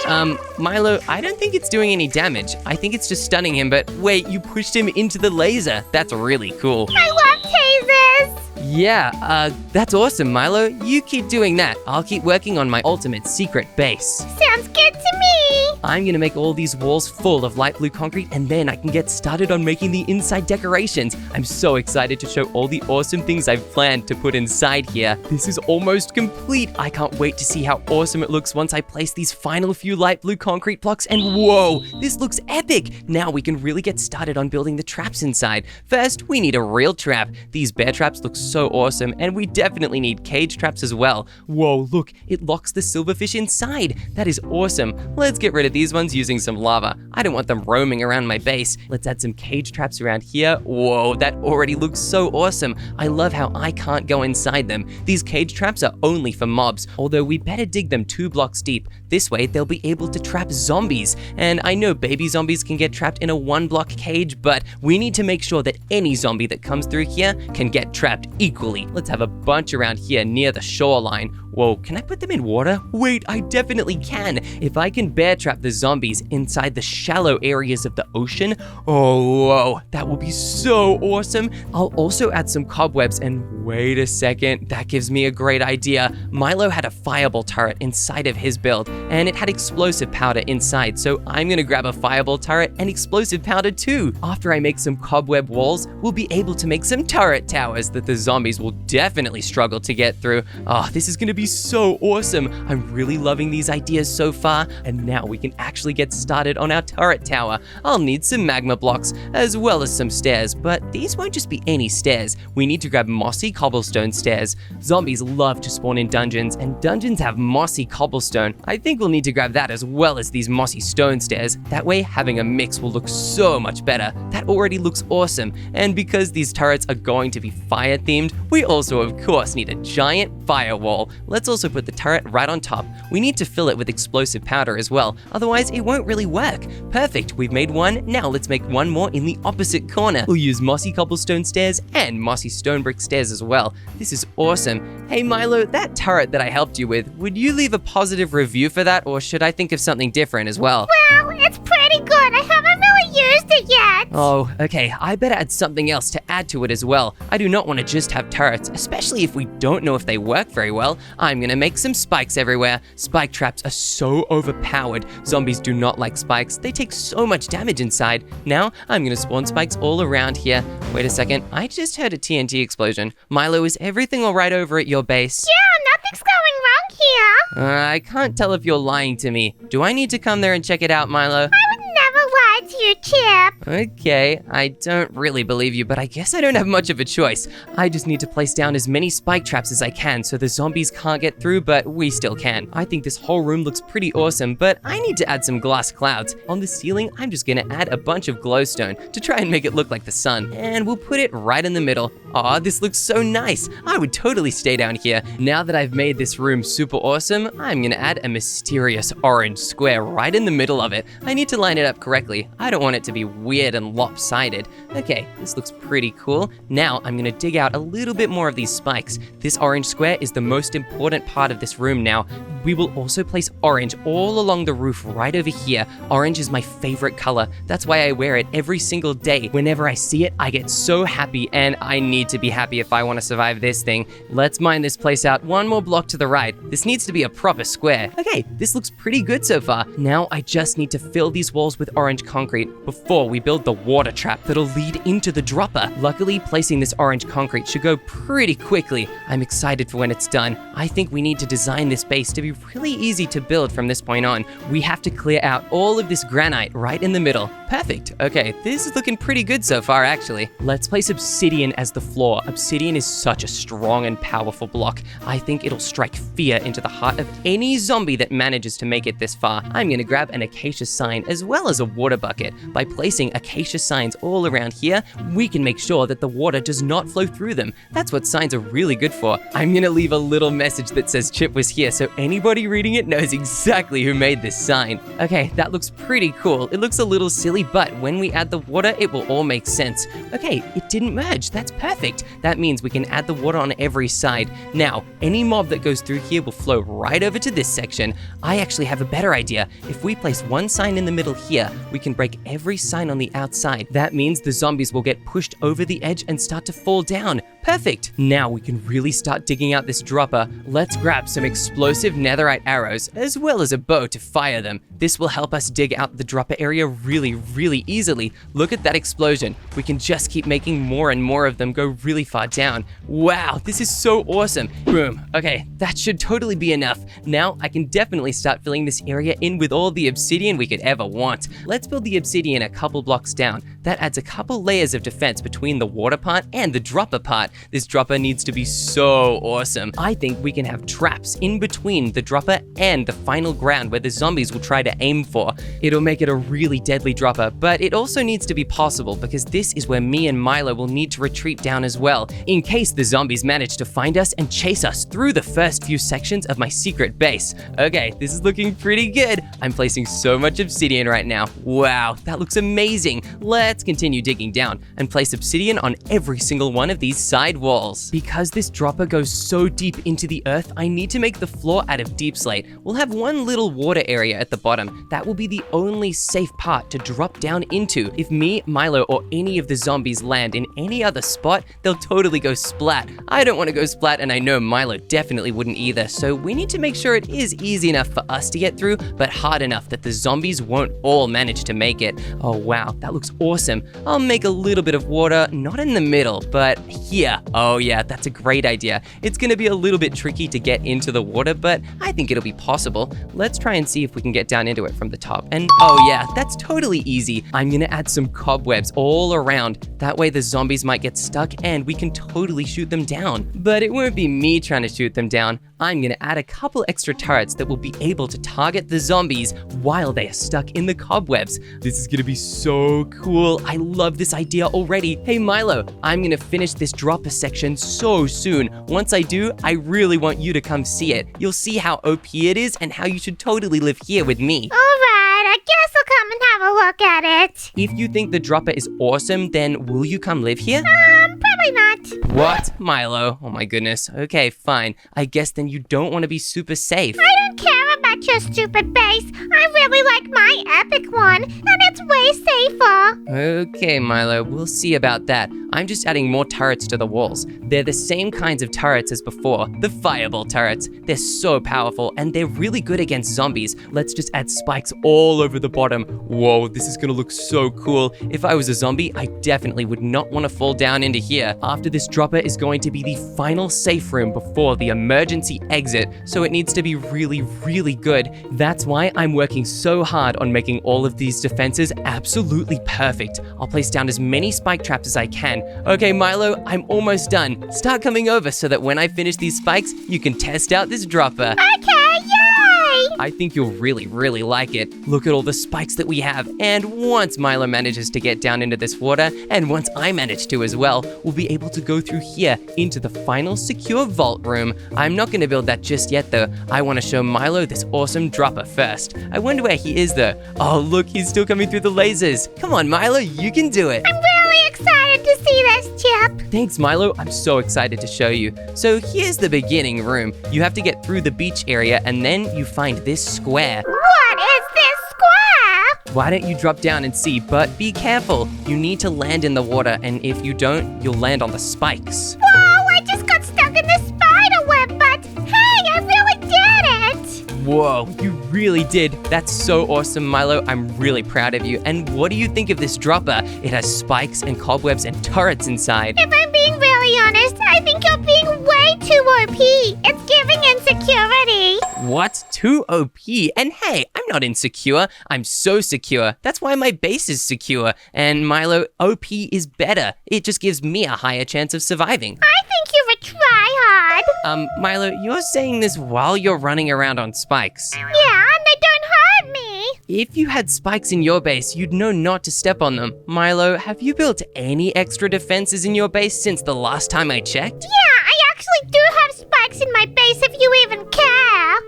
tased. Milo, I don't think it's doing any damage. I think it's just stunning him, but wait, you pushed him into the laser. That's really cool. I love tasers. Yeah, that's awesome, Milo. You keep doing that. I'll keep working on my ultimate secret base. Sounds good to me. I'm gonna make all these walls full of light blue concrete and then I can get started on making the inside decorations. I'm so excited to show all the awesome things I've planned to put inside here. This is almost complete. I can't wait to see how awesome it looks once I place these final few light blue concrete blocks and whoa, this looks epic. Now we can really get started on building the traps inside. First, we need a real trap. These bear traps look so awesome and we definitely need cage traps as well. Whoa, look, it locks the silverfish inside. That is awesome. Let's get rid of these ones using some lava. I don't want them roaming around my base. Let's add some cage traps around here. Whoa, that already looks so awesome. I love how I can't go inside them. These cage traps are only for mobs, although we better dig them 2 blocks deep. This way they'll be able to trap zombies. And I know baby zombies can get trapped in a 1-block cage, but we need to make sure that any zombie that comes through here can get trapped equally. Let's have a bunch around here near the shoreline. Whoa, can I put them in water? Wait, I definitely can. If I can bear trap the zombies inside the shallow areas of the ocean, oh, whoa, that will be so awesome. I'll also add some cobwebs and wait a second, that gives me a great idea. Milo had a fireball turret inside of his build and it had explosive powder inside, so I'm gonna grab a fireball turret and explosive powder too. After I make some cobweb walls, we'll be able to make some turret towers that the zombies will definitely struggle to get through. Oh, this is gonna be so awesome. I'm really loving these ideas so far, and now we can actually get started on our turret tower. I'll need some magma blocks as well as some stairs, but these won't just be any stairs. We need to grab mossy cobblestone stairs. Zombies love to spawn in dungeons, and dungeons have mossy cobblestone. I think we'll need to grab that as well as these mossy stone stairs. That way, having a mix will look so much better. That already looks awesome, and because these turrets are going to be fire themed, we also of course need a giant firewall. Let's also put the turret right on top. We need to fill it with explosive powder as well, otherwise it won't really work. Perfect, we've made one. Now let's make one more in the opposite corner. We'll use mossy cobblestone stairs and mossy stone brick stairs as well. This is awesome. Hey Milo, that turret that I helped you with, would you leave a positive review for that, or should I think of something different as well? Well, it's pretty good. I haven't really used it yet. Oh, okay, I better add something else to add to it as well. I do not want to just have turrets, especially if we don't know if they work very well. I'm gonna make some spikes everywhere. Spike traps are so overpowered. Zombies do not like spikes. They take so much damage inside. Now, I'm gonna spawn spikes all around here. Wait a second, I just heard a TNT explosion. Milo, is everything all right over at your base? Yeah, nothing's going wrong here. I can't tell if you're lying to me. Do I need to come there and check it out, Milo? I would never lie to you, Chip. Okay, I don't really believe you, but I guess I don't have much of a choice. I just need to place down as many spike traps as I can so the zombies can't get through, but we still can. I think this whole room looks pretty awesome, but I need to add some glass clouds. On the ceiling, I'm just gonna add a bunch of glowstone to try and make it look like the sun, and we'll put it right in the middle. Aw, this looks so nice. I would totally stay down here. Now that I've made this room super awesome, I'm gonna add a mysterious orange square right in the middle of it. I need to line it up correctly. I don't want it to be weird and lopsided. Okay, this looks pretty cool. Now I'm gonna dig out a little bit more of these spikes. This orange square is the most important part of this room now. we will also place orange all along the roof right over here. Orange is my favorite color. That's why I wear it every single day. Whenever I see it, I get so happy, and I need to be happy if I want to survive this thing. Let's mine this place out one more block to the right. This needs to be a proper square. Okay, this looks pretty good so far. Now I just need to fill these walls with orange concrete before we build the water trap that'll lead into the dropper. Luckily, placing this orange concrete should go pretty quickly. I'm excited for when it's done. I think we need to design this base to be really easy to build from this point on. We have to clear out all of this granite right in the middle. Perfect. Okay, this is looking pretty good so far, actually. Let's place obsidian as the floor. Obsidian is such a strong and powerful block. I think it'll strike fear into the heart of any zombie that manages to make it this far. I'm gonna grab an acacia sign as well as a water bucket. By placing acacia signs all around here, we can make sure that the water does not flow through them. That's what signs are really good for. I'm gonna leave a little message that says Chip was here, so anybody reading it knows exactly who made this sign. Okay, that looks pretty cool. It looks a little silly, but when we add the water, it will all make sense. Okay, it didn't merge. That's perfect. That means we can add the water on every side. Now, any mob that goes through here will flow right over to this section. I actually have a better idea. If we place one sign in the middle here, we can break every sign on the outside. That means the zombies will get pushed over the edge and start to fall down. Perfect. Now we can really start digging out this dropper. Let's grab some explosive netherite arrows as well as a bow to fire them. This will help us dig out the dropper area really easily. Look at that explosion. We can just keep making more and more of them go really far down. Wow, this is so awesome. Boom. Okay, that should totally be enough. Now I can definitely start filling this area in with all the obsidian we could ever want. Let's build the obsidian a couple blocks down. That adds a couple layers of defense between the water part and the dropper part. This dropper needs to be so awesome. I think we can have traps in between the dropper and the final ground where the zombies will try to aim for. It'll make it a really deadly dropper, but it also needs to be possible because this is where me and Milo will need to retreat down as well, in case the zombies manage to find us and chase us through the first few sections of my secret base. Okay, this is looking pretty good. I'm placing so much obsidian right now. Wow, that looks amazing. Let's continue digging down and place obsidian on every single one of these side walls. Because this dropper goes so deep into the earth, I need to make the floor out of deep slate. We'll have one little water area at the bottom. That will be the only safe part to drop down into. If me, Milo, or any of the zombies land in any other spot, they'll totally go splat. I don't want to go splat, and I know Milo definitely wouldn't either, so we need to make sure it is easy enough for us to get through, but hard enough that the zombies won't all manage to make it. Oh wow, that looks awesome. I'll make a little bit of water, not in the middle, but here. Oh yeah, that's a great idea. It's gonna be a little bit tricky to get into the water, but I think it'll be possible. Let's try and see if we can get down into it from the top. And oh yeah, that's totally easy. I'm gonna add some cobwebs all around. That way the zombies might get stuck and we can totally shoot them down. But it won't be me trying to shoot them down. I'm gonna add a couple extra turrets that will be able to target the zombies while they are stuck in the cobwebs. This is gonna be so cool. I love this idea already. Hey Milo, I'm gonna finish this dropper section so soon. Once I do, I really want you to come see it. You'll see how OP it is and how you should totally live here with me. Alright, I guess I'll come and have a look at it. If you think the dropper is awesome, then will you come live here? Probably not. What? Milo? Oh my goodness. Okay, fine. I guess then you don't want to be super safe. I don't care about your stupid base. I really like my epic one, and it's way safer. Okay, Milo, we'll see about that. I'm just adding more turrets to the walls. They're the same kinds of turrets as before, the fireball turrets. They're so powerful, and they're really good against zombies. Let's just add spikes all over the bottom. Whoa, this is gonna look so cool. If I was a zombie, I definitely would not want to fall down into here. After this dropper is going to be the final safe room before the emergency exit, so it needs to be really good. That's why I'm working so hard on making all of these defenses absolutely perfect. I'll place down as many spike traps as I can. Okay, Milo, I'm almost done. Start coming over so that when I finish these spikes, you can test out this dropper. Okay, yay! I think you'll really like it. Look at all the spikes that we have. And once Milo manages to get down into this water, and once I manage to as well, we'll be able to go through here into the final secure vault room. I'm not gonna build that just yet though. I wanna show Milo this awesome dropper first. I wonder where he is though. Oh look, he's still coming through the lasers. Come on Milo, you can do it. I'm really excited excited to see this, Chip. Thanks, Milo. I'm so excited to show you. So here's the beginning room. You have to get through the beach area and then you find this square. What is this square? Why don't you drop down and see? But be careful. You need to land in the water, and if you don't, you'll land on the spikes. Whoa, I just got stuck in the spider web, but hey, I really did it! Whoa, you really did. That's so awesome, Milo. I'm really proud of you. And what do you think of this dropper? It has spikes and cobwebs and turrets inside. If I'm being really honest, I think you're being way too OP. It's giving insecurity. What? Too OP? And hey, I'm not insecure. I'm so secure. That's why my base is secure. And Milo, OP is better. It just gives me a higher chance of surviving. I think you're a tryhard. Milo, you're saying this while you're running around on spikes. Yeah, and they don't hurt me. If you had spikes in your base, you'd know not to step on them. Milo, have you built any extra defenses in your base since the last time I checked? Yeah, I actually do have spikes in my base if you even care.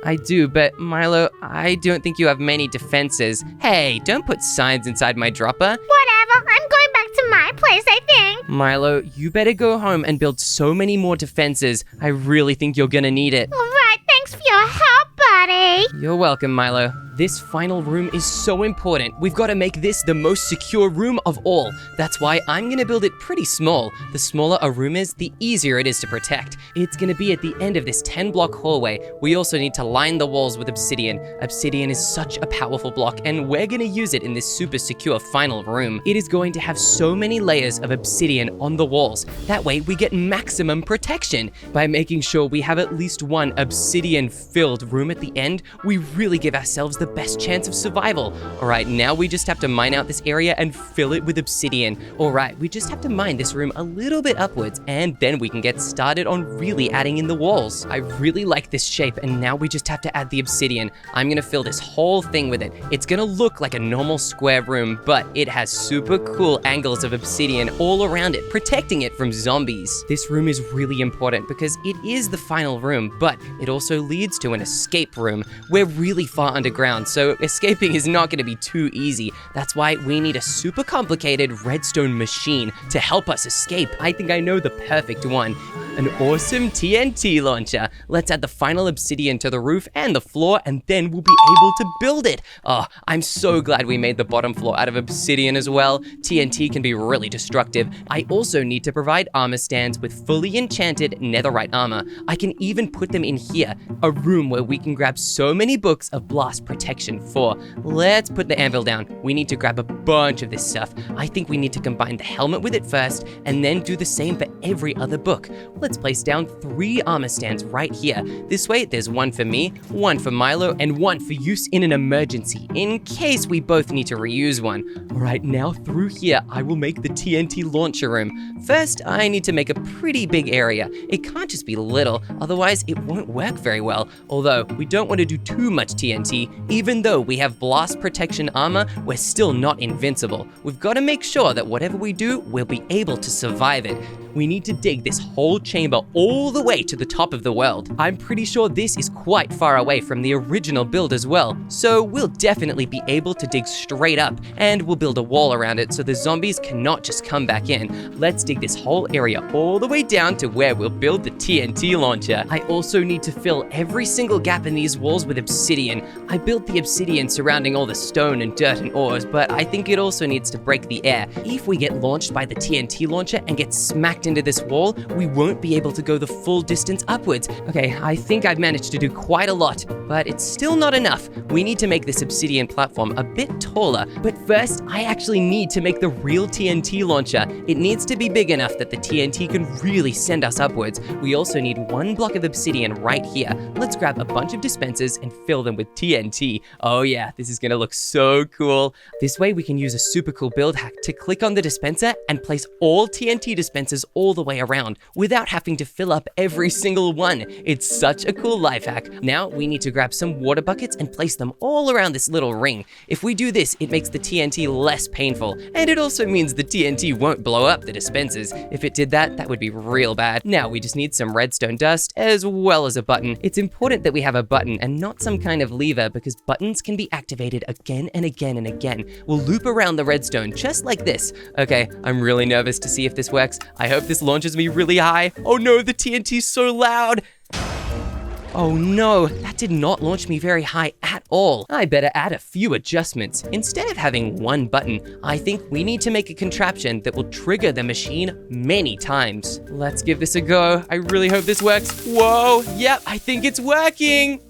I do, but Milo, I don't think you have many defenses. Hey, don't put signs inside my dropper. Whatever, I'm going back to my place, I think. Milo, you better go home and build so many more defenses. I really think you're gonna need it. Alright, thanks for your help, buddy. You're welcome, Milo. This final room is so important. We've got to make this the most secure room of all. That's why I'm going to build it pretty small. The smaller a room is, the easier it is to protect. It's going to be at the end of this 10-block hallway. We also need to line the walls with obsidian. Obsidian is such a powerful block, and we're going to use it in this super secure final room. It is going to have so many layers of obsidian on the walls. That way, we get maximum protection. By making sure we have at least one obsidian-filled room at the end, we really give ourselves the best chance of survival. Alright, now we just have to mine out this area and fill it with obsidian. Alright, we just have to mine this room a little bit upwards, and then we can get started on really adding in the walls. I really like this shape, and now we just have to add the obsidian. I'm gonna fill this whole thing with it. It's gonna look like a normal square room, but it has super cool angles of obsidian all around it, protecting it from zombies. This room is really important because it is the final room, but it also leads to an escape room. We're really far underground, so escaping is not going to be too easy. That's why we need a super complicated redstone machine to help us escape. I think I know the perfect one. An awesome TNT launcher. Let's add the final obsidian to the roof and the floor, and then we'll be able to build it. Oh, I'm so glad we made the bottom floor out of obsidian as well. TNT can be really destructive. I also need to provide armor stands with fully enchanted netherite armor. I can even put them in here, a room where we can grab so many books of blast protection for. Let's put the anvil down. We need to grab a bunch of this stuff. I think we need to combine the helmet with it first, and then do the same for every other book. Let's place down 3 armor stands right here. This way, there's one for me, one for Milo, and one for use in an emergency, in case we both need to reuse one. Alright, now through here, I will make the TNT launcher room. First, I need to make a pretty big area. It can't just be little, otherwise it won't work very well. Although, we don't want to do too much TNT. Even though we have blast protection armor, we're still not invincible. We've got to make sure that whatever we do, we'll be able to survive it. We need to dig this whole chamber all the way to the top of the world. I'm pretty sure this is quite far away from the original build as well, so we'll definitely be able to dig straight up, and we'll build a wall around it so the zombies cannot just come back in. Let's dig this whole area all the way down to where we'll build the TNT launcher. I also need to fill every single gap in these walls with obsidian. I built the obsidian surrounding all the stone and dirt and ores, but I think it also needs to break the air. If we get launched by the TNT launcher and get smacked into this wall, we won't be able to go the full distance upwards. Okay, I think I've managed to do quite a lot, but it's still not enough. We need to make this obsidian platform a bit taller, but first, I actually need to make the real TNT launcher. It needs to be big enough that the TNT can really send us upwards. We also need 1 block of obsidian right here. Let's grab a bunch of dispensers and fill them with TNT. Oh yeah, this is gonna look so cool. This way we can use a super cool build hack to click on the dispenser and place all TNT dispensers all the way around without having to fill up every single one. It's such a cool life hack. Now we need to grab some water buckets and place them all around this little ring. If we do this, it makes the TNT less painful, and it also means the TNT won't blow up the dispensers. If it did that, that would be real bad. Now we just need some redstone dust as well as a button. It's important that we have a button and not some kind of lever because buttons can be activated again and again and again. We'll loop around the redstone just like this. Okay, I'm really nervous to see if this works. I hope this launches me really high. Oh no, the TNT's so loud. Oh no, that did not launch me very high at all. I better add a few adjustments. Instead of having one button, I think we need to make a contraption that will trigger the machine many times. Let's give this a go. I really hope this works. Whoa, yep, I think it's working.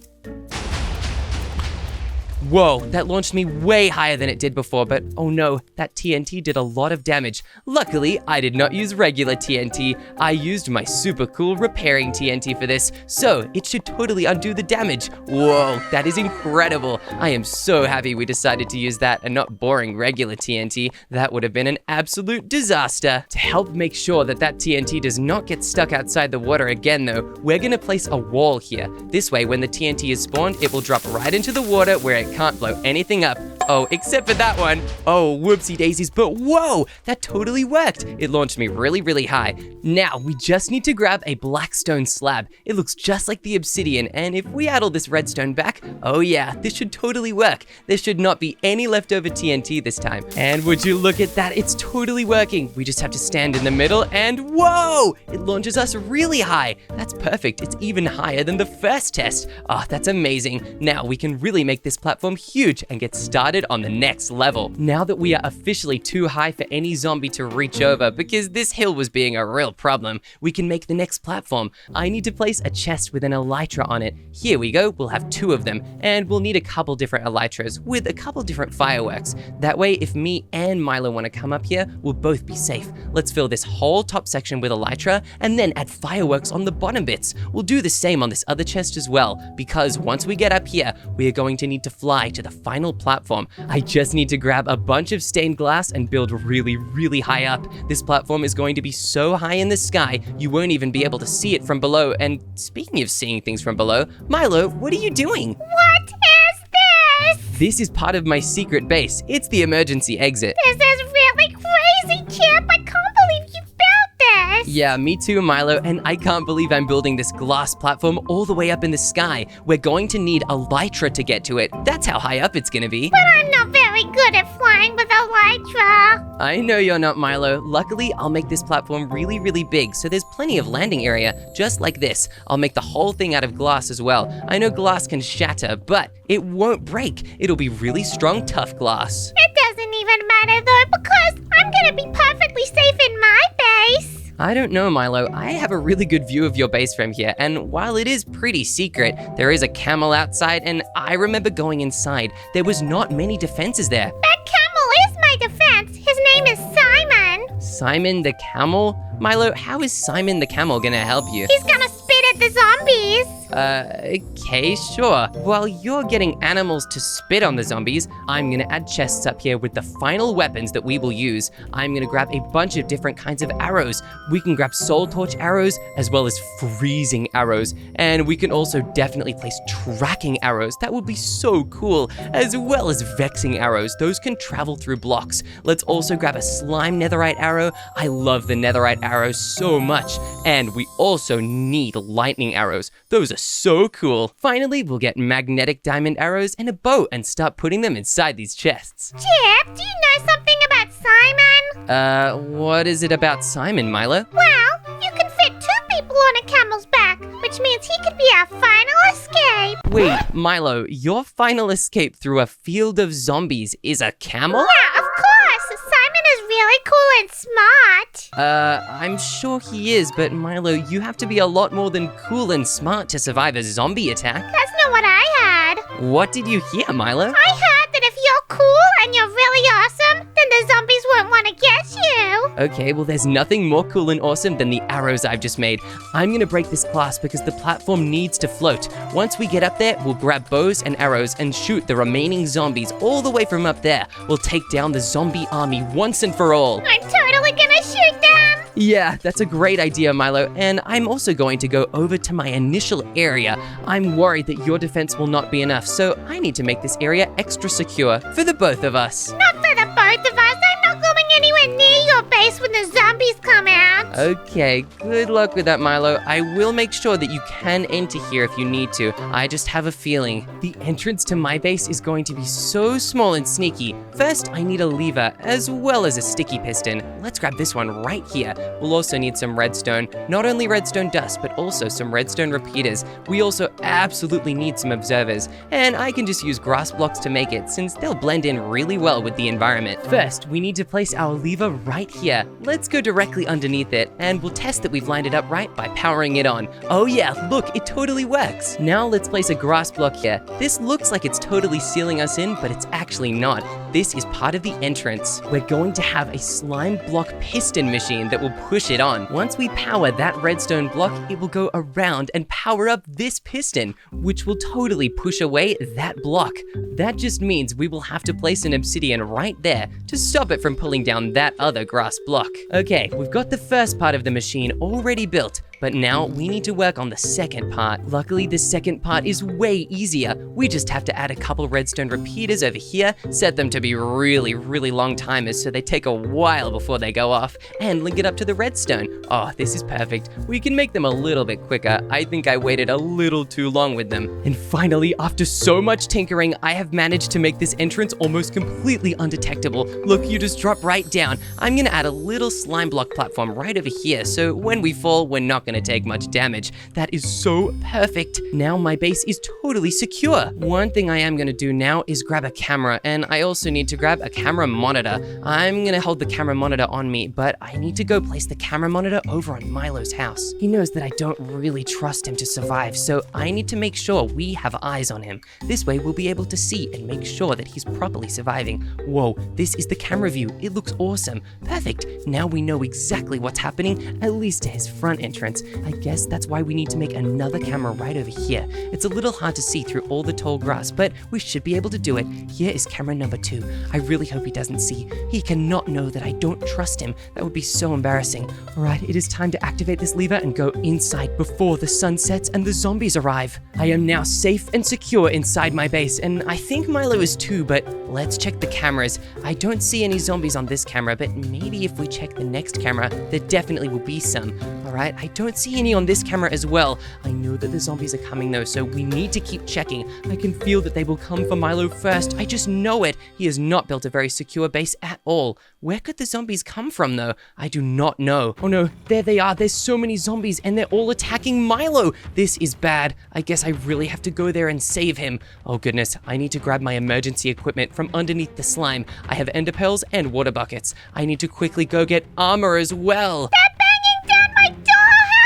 Whoa, that launched me way higher than it did before, but oh no, that TNT did a lot of damage. Luckily, I did not use regular TNT. I used my super cool repairing TNT for this, so it should totally undo the damage. Whoa, that is incredible. I am so happy we decided to use that and not boring regular TNT. That would have been an absolute disaster. To help make sure that that TNT does not get stuck outside the water again though, we're gonna place a wall here. This way, when the TNT is spawned, it will drop right into the water where it can't blow anything up. Oh, except for that one. Oh, whoopsie daisies, but whoa, that totally worked. It launched me really, really high. Now, we just need to grab a black stone slab. It looks just like the obsidian, and if we add all this redstone back, oh yeah, this should totally work. There should not be any leftover TNT this time. And would you look at that, it's totally working. We just have to stand in the middle, and whoa, it launches us really high. That's perfect, it's even higher than the first test. Oh, that's amazing. Now, we can really make this platform huge and get started on the next level. Now that we are officially too high for any zombie to reach over because this hill was being a real problem, we can make the next platform. I need to place a chest with an elytra on it. Here we go, we'll have 2 of them, and we'll need a couple different elytras with a couple different fireworks. That way, if me and Milo want to come up here, we'll both be safe. Let's fill this whole top section with elytra and then add fireworks on the bottom bits. We'll do the same on this other chest as well, because once we get up here, we are going to need to fly to the final platform. I just need to grab a bunch of stained glass and build really, really high up. This platform is going to be so high in the sky, you won't even be able to see it from below. And speaking of seeing things from below, Milo, what are you doing? What is this? This is part of my secret base. It's the emergency exit. This is really crazy, Chip. I can't believe you built this. Yeah, me too, Milo, and I can't believe I'm building this glass platform all the way up in the sky. We're going to need elytra to get to it. That's how high up it's gonna be. But I'm not very good at flying with elytra. I know you're not, Milo. Luckily, I'll make this platform really, really big, so there's plenty of landing area, just like this. I'll make the whole thing out of glass as well. I know glass can shatter, but it won't break. It'll be really strong, tough glass. It doesn't even matter though, because I'm gonna be perfectly safe in my base. I don't know, Milo. I have a really good view of your base from here, and while it is pretty secret, there is a camel outside, and I remember going inside. There was not many defenses there. That camel is my defense. His name is Simon. Simon the camel? Milo, how is Simon the camel gonna help you? He's gonna spit at the zombies. Okay, sure. While you're getting animals to spit on the zombies, I'm gonna add chests up here with the final weapons that we will use. I'm gonna grab a bunch of different kinds of arrows. We can grab soul torch arrows as well as freezing arrows. And we can also definitely place tracking arrows. That would be so cool. As well as vexing arrows. Those can travel through blocks. Let's also grab a slime netherite arrow. I love the netherite arrows so much. And we also need lightning arrows. Those are so cool. Finally, we'll get magnetic diamond arrows and a bow and start putting them inside these chests. Chip, do you know something about Simon? What is it about Simon, Milo? Well, you can fit 2 people on a camel's back, which means he could be our final escape. Wait, Milo, your final escape through a field of zombies is a camel? Yeah, of course. Simon is really cool and smart. I'm sure he is, but Milo, you have to be a lot more than cool and smart to survive a zombie attack. That's not what I had. What did you hear, Milo? I heard that if you're cool and you're really awesome, then the zombies won't want to get you. Okay, well there's nothing more cool and awesome than the arrows I've just made. I'm gonna break this glass because the platform needs to float. Once we get up there, we'll grab bows and arrows and shoot the remaining zombies all the way from up there. We'll take down the zombie army once and for all. I'm totally gonna shoot them. Yeah, that's a great idea, Milo, and I'm also going to go over to my initial area. I'm worried that your defense will not be enough, so I need to make this area extra secure for the both of us. Not for the both of us. I'm not going anywhere near your base when the zombies come out. Okay, good luck with that, Milo. I will make sure that you can enter here if you need to. I just have a feeling the entrance to my base is going to be so small and sneaky. First, I need a lever as well as a sticky piston. Let's grab this one right here. We'll also need some redstone. Not only redstone dust, but also some redstone repeaters. We also absolutely need some observers. And I can just use grass blocks to make it, since they'll blend in really well with the environment. First, we need to place our lever right here. Let's go directly underneath it, and we'll test that we've lined it up right by powering it on. Oh yeah, look, it totally works. Now let's place a grass block here. This looks like it's totally sealing us in, but it's actually not. This is part of the entrance. We're going to have a slime block piston machine that will push it on. Once we power that redstone block, it will go around and power up this piston, which will totally push away that block. That just means we will have to place an obsidian right there to stop it from pulling down that other grass block. Okay, we've got the first part of the machine already built, but now we need to work on the second part. Luckily, the second part is way easier. We just have to add a couple redstone repeaters over here, set them to be really long timers so they take a while before they go off, and link it up to the redstone. Oh, this is perfect. We can make them a little bit quicker. I think I waited a little too long with them. And finally, after so much tinkering, I have managed to make this entrance almost completely undetectable. Look, you just drop right down. I'm gonna add a little slime block platform right over here, so when we fall, we're not gonna take much damage. That is so perfect. Now my base is totally secure. One thing I am gonna do now is grab a camera, and I also need to grab a camera monitor. I'm gonna hold the camera monitor on me, but I need to go place the camera monitor over on Milo's house. He knows that I don't really trust him to survive, so I need to make sure we have eyes on him. This way we'll be able to see and make sure that he's properly surviving. Whoa, this is the camera view. It looks awesome. Perfect. Now we know exactly what's happening, at least to his front entrance. I guess that's why we need to make another camera right over here. It's a little hard to see through all the tall grass, but we should be able to do it. Here is camera number 2. I really hope he doesn't see. He cannot know that I don't trust him. That would be so embarrassing. All right, it is time to activate this lever and go inside before the sun sets and the zombies arrive. I am now safe and secure inside my base, and I think Milo is too, but let's check the cameras. I don't see any zombies on this camera, but maybe if we check the next camera, there definitely will be some. All right, I don't see any on this camera as well. I know that the zombies are coming though, so we need to keep checking. I can feel that they will come for Milo first. I just know it. He has not built a very secure base at all. Where could the zombies come from though? I do not know. Oh no, there they are. There's so many zombies and they're all attacking Milo. This is bad. I guess I really have to go there and save him. Oh goodness, I need to grab my emergency equipment from underneath the slime. I have ender pearls and water buckets. I need to quickly go get armor as well. They're banging down my door!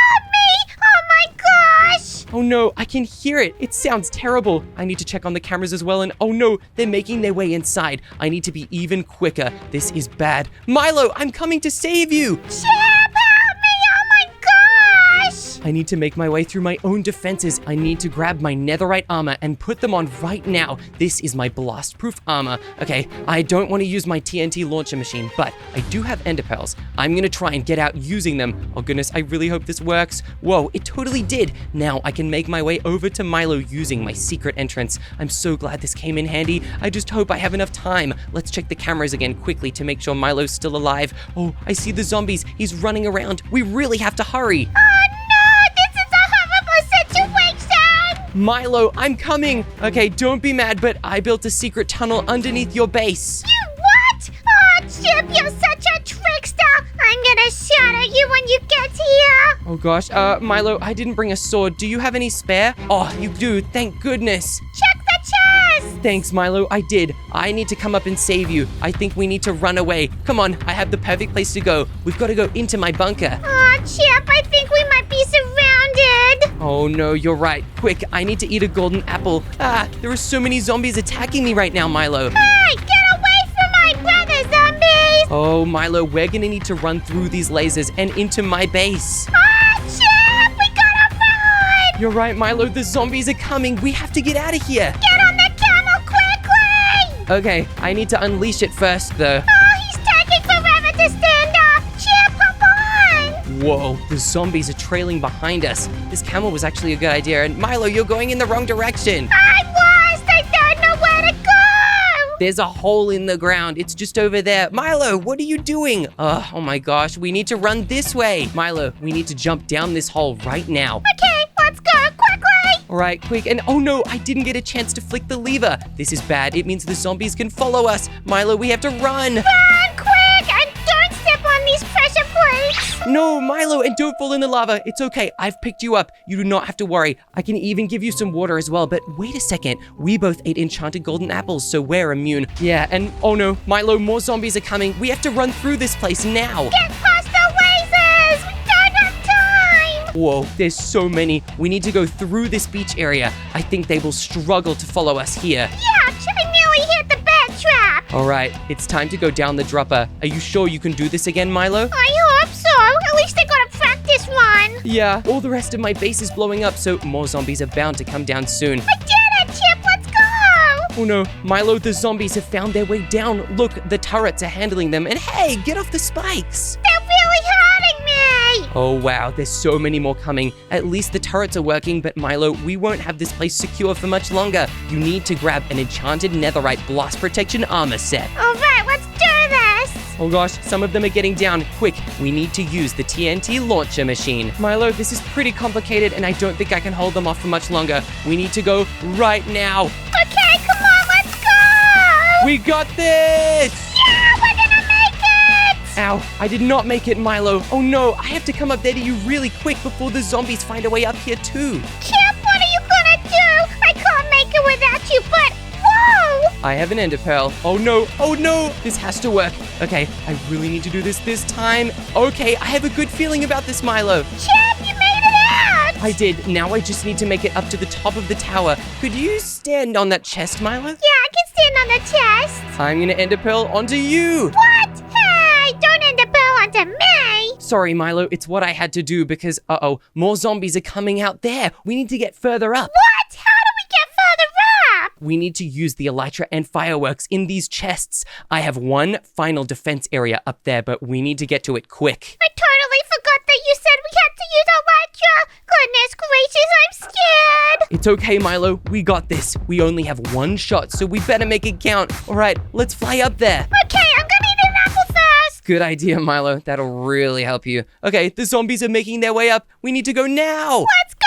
Help me! Oh my gosh! Oh no, I can hear it. It sounds terrible. I need to check on the cameras as well, and oh no, they're making their way inside. I need to be even quicker. This is bad. Milo, I'm coming to save you. Chip, help me! Oh my gosh! I need to make my way through my own defenses. I need to grab my netherite armor and put them on right now. This is my blast-proof armor. Okay, I don't want to use my TNT launcher machine, but I do have ender pearls. I'm gonna try and get out using them. Oh goodness, I really hope this works. Whoa, it totally did. Now I can make my way over to Milo using my secret entrance. I'm so glad this came in handy. I just hope I have enough time. Let's check the cameras again quickly to make sure Milo's still alive. Oh, I see the zombies. He's running around. We really have to hurry. Milo, I'm coming! Okay, don't be mad, but I built a secret tunnel underneath your base. You what? Oh, Chip, you're such a trickster! I'm gonna shout at you when you get here! Oh gosh, Milo, I didn't bring a sword. Do you have any spare? Oh, you do, thank goodness. Check the chest! Thanks, Milo, I did. I need to come up and save you. I think we need to run away. Come on, I have the perfect place to go. We've got to go into my bunker. Oh, Chip, I think we might be surrounded. Oh no, you're right. Quick, I need to eat a golden apple. Ah, there are so many zombies attacking me right now, Milo. Hey, get away from my brother, zombies! Oh, Milo, we're gonna need to run through these lasers and into my base. Ah, Chip, we gotta run! You're right, Milo, the zombies are coming. We have to get out of here. Get on the camel quickly! Okay, I need to unleash it first, though. Oh, he's taking forever to stand up! Chip, come on! Whoa, the zombies are trailing behind us. This camel was actually a good idea. And Milo, you're going in the wrong direction. I'm lost. I don't know where to go. There's a hole in the ground. It's just over there. Milo, what are you doing? Oh my gosh, we need to run this way. Milo, we need to jump down this hole right now. Okay, let's go quickly. All right, quick. And oh no, I didn't get a chance to flick the lever. This is bad. It means the zombies can follow us. Milo, we have to run. Run quick and don't step on these pressure plates. No, Milo, and don't fall in the lava. It's okay. I've picked you up. You do not have to worry. I can even give you some water as well. But wait a second. We both ate enchanted golden apples, so we're immune. Yeah, and oh no, Milo, more zombies are coming. We have to run through this place now. Get past the lasers. We don't have time. Whoa, there's so many. We need to go through this beach area. I think they will struggle to follow us here. Ouch, I nearly hit the bear trap. All right, it's time to go down the dropper. Are you sure you can do this again, Milo? I hope so. At least I got a practice run. Yeah, all the rest of my base is blowing up, so more zombies are bound to come down soon. I did it, Chip. Let's go. Oh no, Milo, the zombies have found their way down. Look, the turrets are handling them. And hey, get off the spikes. They're really hurting me. Oh wow, there's so many more coming. At least the turrets are working, but Milo, we won't have this place secure for much longer. You need to grab an enchanted netherite blast protection armor set. All right, let's do this. Oh gosh, some of them are getting down. Quick, we need to use the TNT launcher machine. Milo, this is pretty complicated and I don't think I can hold them off for much longer. We need to go right now. Okay, come on, let's go. We got this! Yeah, we're gonna make it. Ow, I did not make it, Milo. Oh no, I have to come up there to you really quick before the zombies find a way up here too. Chip, what are you gonna do? I can't make it without you, but whoa! I have an ender pearl. Oh no, this has to work. Okay, I really need to do this time. Okay, I have a good feeling about this, Milo. Chip, you made it out! I did. Now I just need to make it up to the top of the tower. Could you stand on that chest, Milo? Yeah, I can stand on the chest. I'm gonna ender pearl onto you. What? Hey, don't end the pearl onto me. Sorry, Milo, it's what I had to do because, more zombies are coming out there. We need to get further up. What? How do we get further up? We need to use the elytra and fireworks in these chests. I have one final defense area up there, but we need to get to it quick. I totally forgot that you said we had to use elytra. Goodness gracious, I'm scared. It's okay, Milo. We got this. We only have one shot, so we better make it count. All right, let's fly up there. Okay, I'm gonna eat an apple first. Good idea, Milo. That'll really help you. Okay, the zombies are making their way up. We need to go now. Let's go.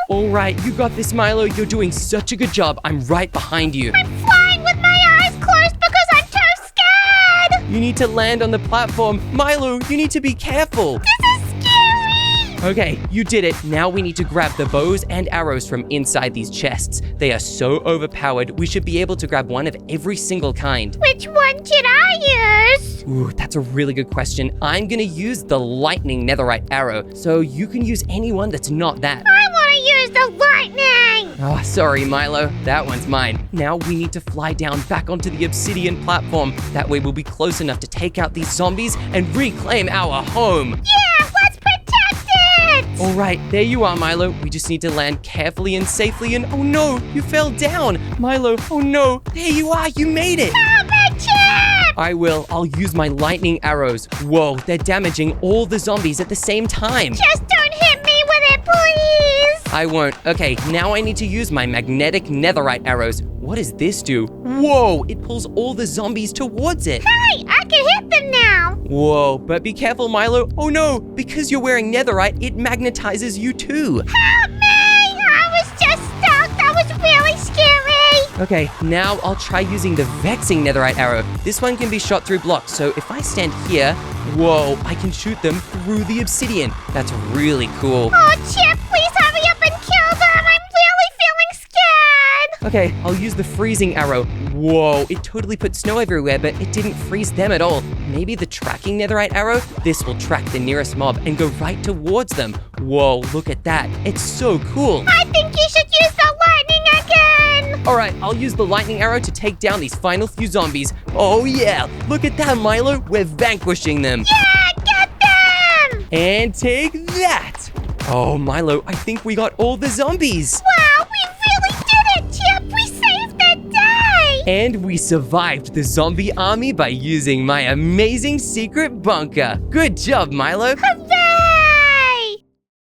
All right, you got this, Milo. You're doing such a good job. I'm right behind you. I'm flying with my eyes closed because I'm too scared. You need to land on the platform. Milo, you need to be careful. This is scary. Okay, you did it. Now we need to grab the bows and arrows from inside these chests. They are so overpowered, we should be able to grab one of every single kind. Which one should I use? Ooh, that's a really good question. I'm gonna use the lightning netherite arrow, so you can use any one that's not that. I want to use the lightning. Oh, sorry, Milo. That one's mine. Now we need to fly down back onto the obsidian platform. That way we'll be close enough to take out these zombies and reclaim our home. Yeah, let's protect it. All right, there you are, Milo. We just need to land carefully and safely and oh no, you fell down. Milo, oh no, there you are, you made it. Help me, Chip. I will. I'll use my lightning arrows. Whoa, they're damaging all the zombies at the same time. Just don't hit me with it, please. I won't. Okay, now I need to use my magnetic netherite arrows. What does this do? Whoa, it pulls all the zombies towards it. Hey, I can hit them now. Whoa, but be careful, Milo. Oh no, because you're wearing netherite, it magnetizes you too. Help me. I was just stuck. That was really scary. Okay, now I'll try using the vexing netherite arrow. This one can be shot through blocks, so if I stand here, whoa, I can shoot them through the obsidian. That's really cool. Oh, Chip, please hurry up and kill them. I'm really feeling scared. Okay, I'll use the freezing arrow. Whoa, it totally put snow everywhere, but it didn't freeze them at all. Maybe the tracking netherite arrow? This will track the nearest mob and go right towards them. Whoa, look at that. It's so cool. I think you should use the lightning again. All right, I'll use the lightning arrow to take down these final few zombies. Oh yeah, look at that, Milo. We're vanquishing them. Yeah, get them. And take that. Oh, Milo, I think we got all the zombies. Wow, we really did it, Chip. We saved the day. And we survived the zombie army by using my amazing secret bunker. Good job, Milo. Hooray!